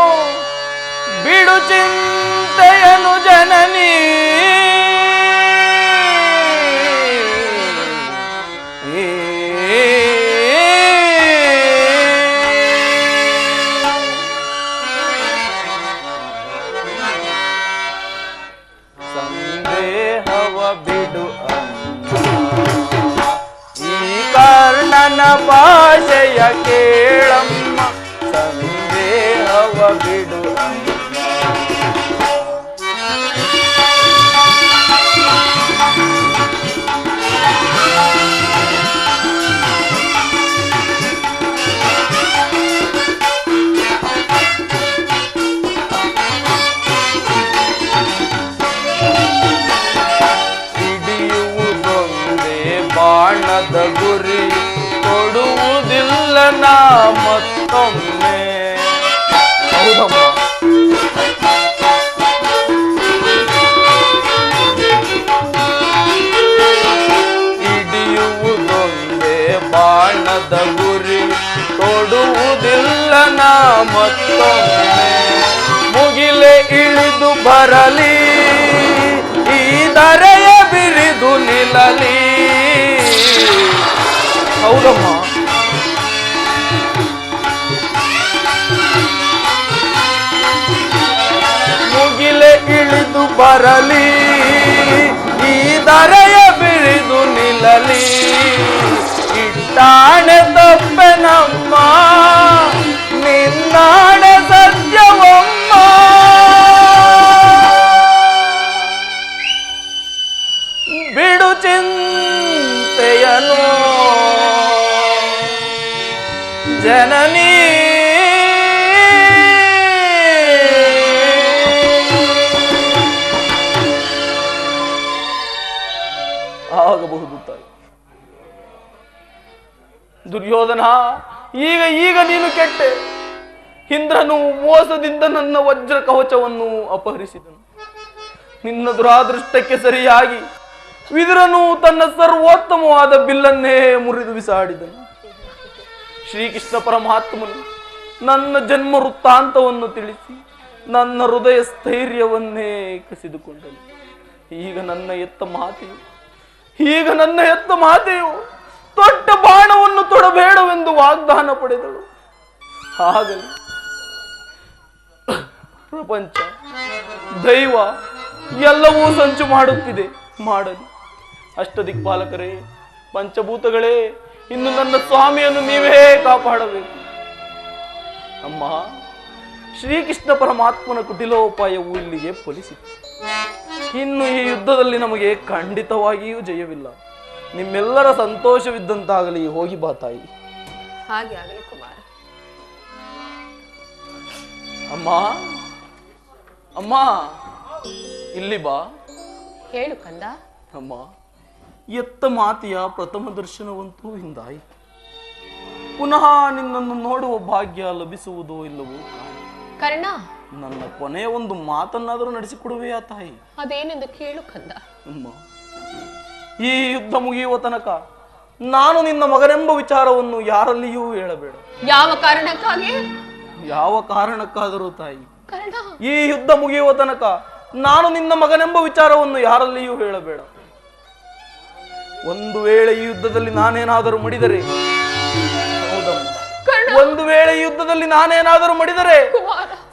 ಬಿಡು ಚಿಂತೆಯನು ಜನನಿ, ಸಂದೇಹವ ಬಿಡು ಈ ಕರ್ಣನ ಭಾಷೆಯ ಕೇಳಮ್ಮ, ಸಂದೇಹವ ಬಿಡು. ಬಾಣದ ಗುರಿ ಕೊಡುವುದಿಲ್ಲ ನಾ ಮತ್ತೊಮ್ಮೆ. ಹೌದಮ್ಮ, ಹಿಡಿಯುವುದೊಂದೇ ಬಾಣದ ಗುರಿ ಕೊಡುವುದಿಲ್ಲ ನಾ ಮತ್ತೊಮ್ಮೆ. ಮುಗಿಲೆ ಇಳಿದು ಬರಲಿ ಈ ಧರೆಯ ಬಿರಿದು ನಿಲ್ಲಲಿ. ಹೌದಮ್ಮ. ಮುಗಿಲೆ ಇಳಿದು ಬರಲಿ, ಈ ದರೆಯ ಬಿಳಿದು ನಿಲ್ಲಲಿ, ಇಟ್ಟಾಣೆ ತಪ್ಪೆನಮ್ಮ, ನಿನ್ನಾಣೆ ಸತ್ಯವಮ್ಮ. ಬಿಡು ಚಿಂತೆಯನು ಜನನೀ, ಆಗಬಹುದು ತಾಯಿ. ದುರ್ಯೋಧನ, ಈಗ ನೀನು ಕೆಟ್ಟೆ. ಇಂದ್ರನು ಮೋಸದಿಂದ ನನ್ನ ವಜ್ರ ಕವಚವನ್ನು ಅಪಹರಿಸಿದನು. ನಿನ್ನ ದುರಾದೃಷ್ಟಕ್ಕೆ ಸರಿಯಾಗಿ ವಿದುರನು ತನ್ನ ಸರ್ವೋತ್ತಮವಾದ ಬಿಲ್ಲನ್ನೇ ಮುರಿದು ಬಿಸಾಡಿದನು. ಶ್ರೀಕೃಷ್ಣ ಪರಮಾತ್ಮನು ನನ್ನ ಜನ್ಮ ವೃತ್ತಾಂತವನ್ನು ತಿಳಿಸಿ ನನ್ನ ಹೃದಯ ಸ್ಥೈರ್ಯವನ್ನೇ ಕಸಿದುಕೊಂಡನು. ಈಗ ನನ್ನ ಎತ್ತ ಮಾತೆಯು ದೊಡ್ಡ ಬಾಣವನ್ನು ತೊಡಬೇಡವೆಂದು ವಾಗ್ದಾನ ಪಡೆದಳು. ಆಗಲಿ ಪ್ರಪಂಚ, ದೈವ ಎಲ್ಲವೂ ಸಂಚು ಮಾಡುತ್ತಿದೆ, ಮಾಡಲಿ. ಅಷ್ಟದಿಕ್ಪಾಲಕರೇ, ಪಂಚಭೂತಗಳೇ, ಇನ್ನು ನನ್ನ ಸ್ವಾಮಿಯನ್ನು ನೀವೇ ಕಾಪಾಡಬೇಕು. ಅಮ್ಮ, ಶ್ರೀಕೃಷ್ಣ ಪರಮಾತ್ಮನ ಕುಟಿಲೋಪಾಯವು ಇಲ್ಲಿಗೆ ಫಲಿಸಿತು. ಇನ್ನು ಈ ಯುದ್ಧದಲ್ಲಿ ನಮಗೆ ಖಂಡಿತವಾಗಿಯೂ ಜಯವಿಲ್ಲ. ನಿಮ್ಮೆಲ್ಲರ ಸಂತೋಷವಿದ್ದಂತಾಗಲಿ. ಹೋಗಿ ಬಾ ತಾಯಿ. ಹಾಗೆ ಆಗಲಿ ಕುಮಾರ. ಅಮ್ಮ, ಇಲ್ಲಿ ಬಾ. ಹೇಳು ಕಂದ. ಅಮ್ಮ, ಎತ್ತ ಮಾತೆಯ ಪ್ರಥಮ ದರ್ಶನವಂತೂ ಹಿಂದಾಯಿತು. ಪುನಃ ನಿನ್ನನ್ನು ನೋಡುವ ಭಾಗ್ಯ ಲಭಿಸುವುದೋ ಇಲ್ಲವೋ ಕರ್ಣ. ನನ್ನ ಕೊನೆಯ ಒಂದು ಮಾತನ್ನಾದರೂ ನಡೆಸಿಕೊಡುವೆಯಾ ತಾಯಿ? ಅದೇನೆಂದು ಕೇಳು ಕಂದ. ಅಮ್ಮ, ಈ ಯುದ್ಧ ಮುಗಿಯುವ ತನಕ ನಾನು ನಿನ್ನ ಮಗನೆಂಬ ವಿಚಾರವನ್ನು ಯಾರಲ್ಲಿಯೂ ಹೇಳಬೇಡ. ಯಾವ ಕಾರಣಕ್ಕಾಗಿ? ಯಾವ ಕಾರಣಕ್ಕಾದರೂ ತಾಯಿ, ಕರ್ಣ, ಈ ಯುದ್ಧ ಮುಗಿಯುವ ತನಕ ನಾನು ನಿನ್ನ ಮಗನೆಂಬ ವಿಚಾರವನ್ನು ಯಾರಲ್ಲಿಯೂ ಹೇಳಬೇಡ. ಒಂದು ವೇಳೆ ಈ ಯುದ್ಧದಲ್ಲಿ ನಾನೇನಾದರೂ ಮಡಿದರೆ, ಒಂದು ವೇಳೆ ಈ ಯುದ್ಧದಲ್ಲಿ ನಾನೇನಾದರೂ ಮಡಿದರೆ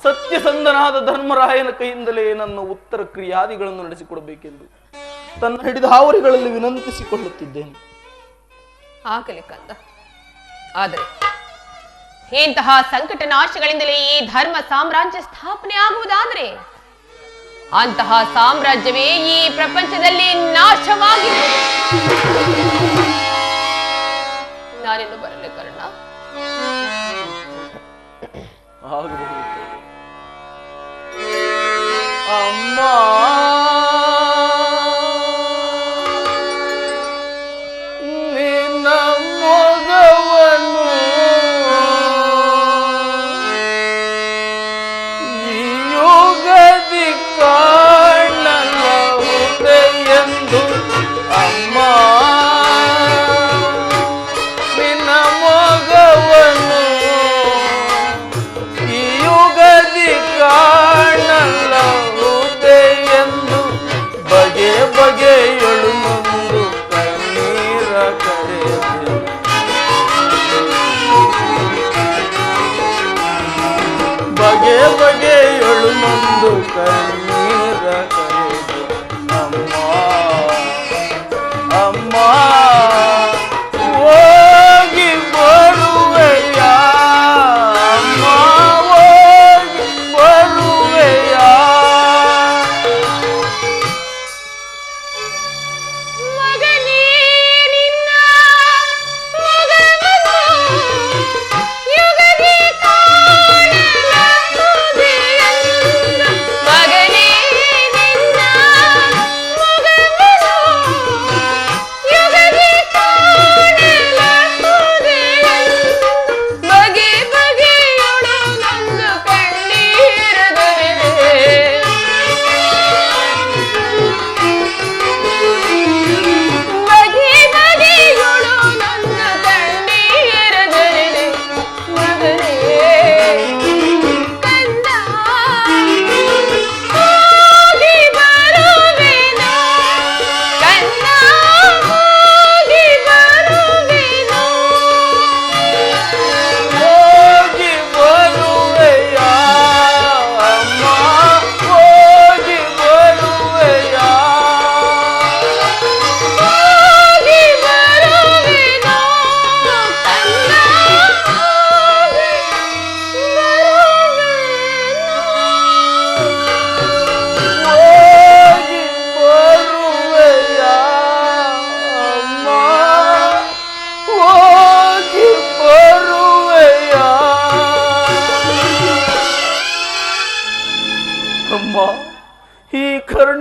ಸತ್ಯಸಂಧನಾದ ಧರ್ಮರಾಯನ ಕೈಯಿಂದಲೇ ನನ್ನ ಉತ್ತರ ಕ್ರಿಯಾದಿಗಳನ್ನು ನಡೆಸಿಕೊಡಬೇಕೆಂದು ತನ್ನ ಹಿಡಿದ ಹಾವರಿಗಳಲ್ಲಿ ವಿನಂತಿಸಿಕೊಳ್ಳುತ್ತಿದ್ದೇನೆ. ಆಗಲಿ ಕಂದ. ಆದರೆ ಇಂತಹ ಸಂಕಟ ನಾಶಗಳಿಂದಲೇ ಈ ಧರ್ಮ ಸಾಮ್ರಾಜ್ಯ ಸ್ಥಾಪನೆ ಆಗುವುದಾದರೆ ಅಂತಹ ಸಾಮ್ರಾಜ್ಯವೇ ಈ ಪ್ರಪಂಚದಲ್ಲಿ ನಾಶವಾಗಿ ನಾನೆನ್ನು ಬರಲಿ ಕರ್ಣ. ಅಮ್ಮ, ನಿನ್ನ ಮೊಗವನ್ನು ಈ ಯುಗದಿ ಕಾಣಲಾಗುವುದೇ ಎಂದು. ಅಮ್ಮ, ನಿನ್ನ ಮೊಗವನ್ನು ಈ ಯುಗದಿ ಕಾಣಲಾಗುವುದೇ ಎಂದು ಬಗೆ ಬಗೆಯಳು ನೊಂದು ಕಣ್ಣೀರ ಕರೆದೆ. ಬಗೆ ಬಗೆಯಳು ನೊಂದು ಕಣ್ಣೀರ ಕರೆದೆ. ಅಮ್ಮ, ಅಮ್ಮ, ಹೋಗಿ ಬರುವೆಯ? ಅಮ್ಮ, ಹೋಗಿ ಬರುವೆಯ? ಮಗನೇ, ನಿನ್ನ ಮಗನನ್ನು ಯುಗದಿ ಕಾಣಲಾಗುವುದೇ ಎಂದು. ಮಗನೇ, ನಿನ್ನ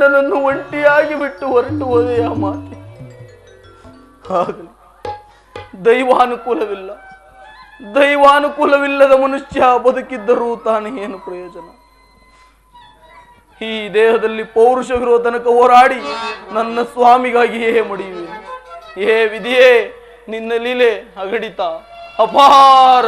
ನನ್ನನ್ನು ಒಂಟಿಯಾಗಿ ಬಿಟ್ಟು ಹೊರಟು ಹೋದೆಯ ಮಾತೆ. ಆಗಲಿ, ದೈವಾನುಕೂಲವಿಲ್ಲದ ಮನುಷ್ಯ ಬದುಕಿದ್ದರೂ ತಾನೇ ಏನು ಪ್ರಯೋಜನ? ಈ ದೇಹದಲ್ಲಿ ಪೌರುಷವಿರುವ ತನಕ ಹೋರಾಡಿ ನನ್ನ ಸ್ವಾಮಿಗಾಗಿಯೇ ಮಡಿಯುವೆ. ಏ ವಿಧಿಯೇ, ನಿನ್ನ ಲೀಲೆ ಅಗಡಿತ ಅಪಾರ.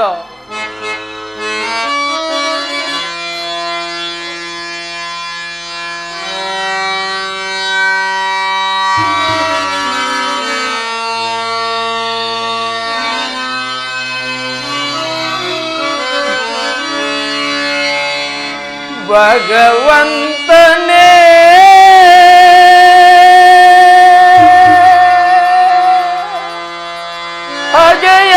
ಭಗವಂತನೇ ಅಜಯ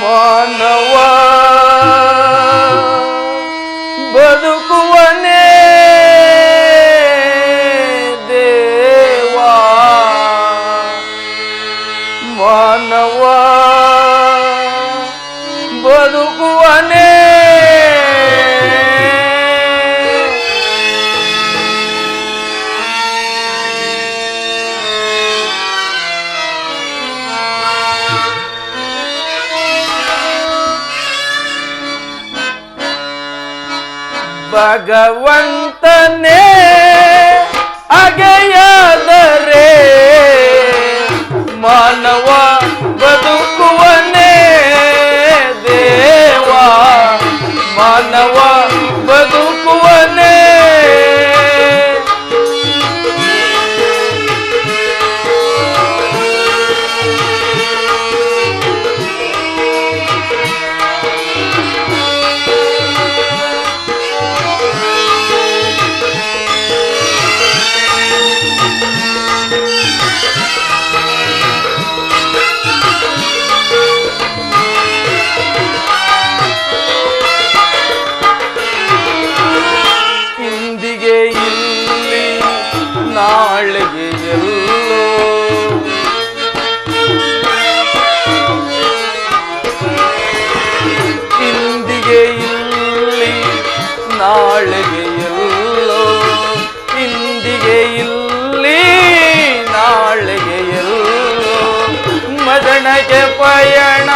ಮಾನವ ಬದುಕುವನೇ ದೇವಾ, ಮಾನವ ಬದುಕುವನೇ ಭಗವಂತನೇ ಅಗೆಯದರೆ ಮಾನವ ಬದುಕುವನೇ ದೇವಾ, ಮಾನವ ಬದುಕುವನೇ. ನಾಳೆಗೆ ಎಲ್ಲೋ ಇಂದಿಗೆ ಇಲ್ಲಿ, ನಾಳೆಗೆ ಎಲ್ಲೋ, ಇಂದಿಗೆ ಇಲ್ಲಿ, ನಾಳೆಗೆ ಎಲ್ಲೋ, ಮದನಗೆ ಪಯಣ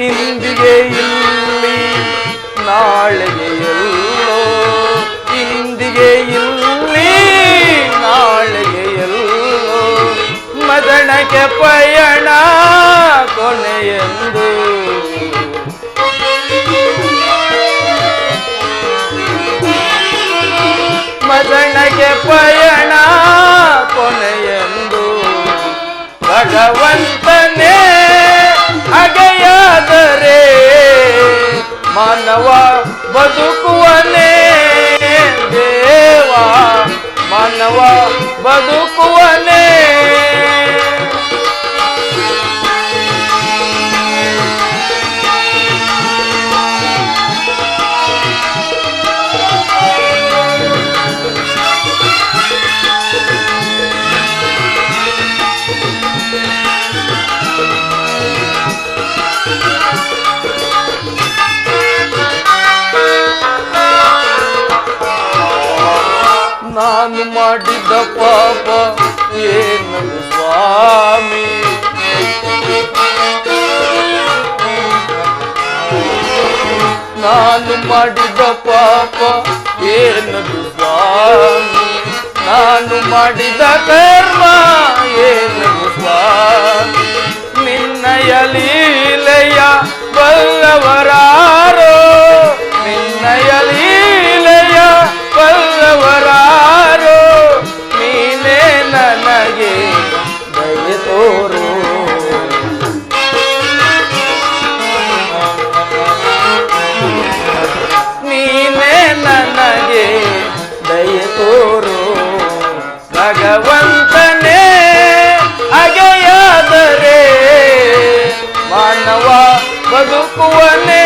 ಇಂದಿಗೆ ಇಲ್ಲಿ, ನಾಳೆಗೆ ಎಲ್ಲೋ, ಇಂದಿಗೆ ಇಲ್ಲಿ, ನಾಳೆಗೆ ಎಲ್ಲೋ, ಮದನಕ್ಕೆ ಪಯಣ ಕೊನೆಯೆಂದು. ಮದನಕ್ಕೆ ಪಯಣ ಕೊನೆಯೆಂದು. ಭಗವಂತನೇ ಅಗೆಯಾದರೆ ಮಾನವ ಬದುಕುವನೇ ದೇವಾ, ಮಾನವ ಬದುಕುವನೇ. ನಾನು ಮಾಡಿದ ಪಾಪ ಏನದು ಸ್ವಾಮಿ, ನಾನು ಮಾಡಿದ ಪಾಪ ಏನದು ಸ್ವಾಮಿ, ನಾನು ಮಾಡಿದ ಕರ್ಮ ಏನದು ಸ್ವಾಮಿ. ನಿನ್ನಯ ಲೀಲೆಯ ಬಲ್ಲವರಾರೋ, ನಿನ್ನಯ ಲೀಲೆಯ ಬಲ್ಲವರಾರೋ, ನೀನೇ ನನಗೆ ದಯೆ ತೋರು. ಭಗವಂತನೇ ಅಗೆಯಾದರೆ ಮಾನವ ಬದುಕುವನೇ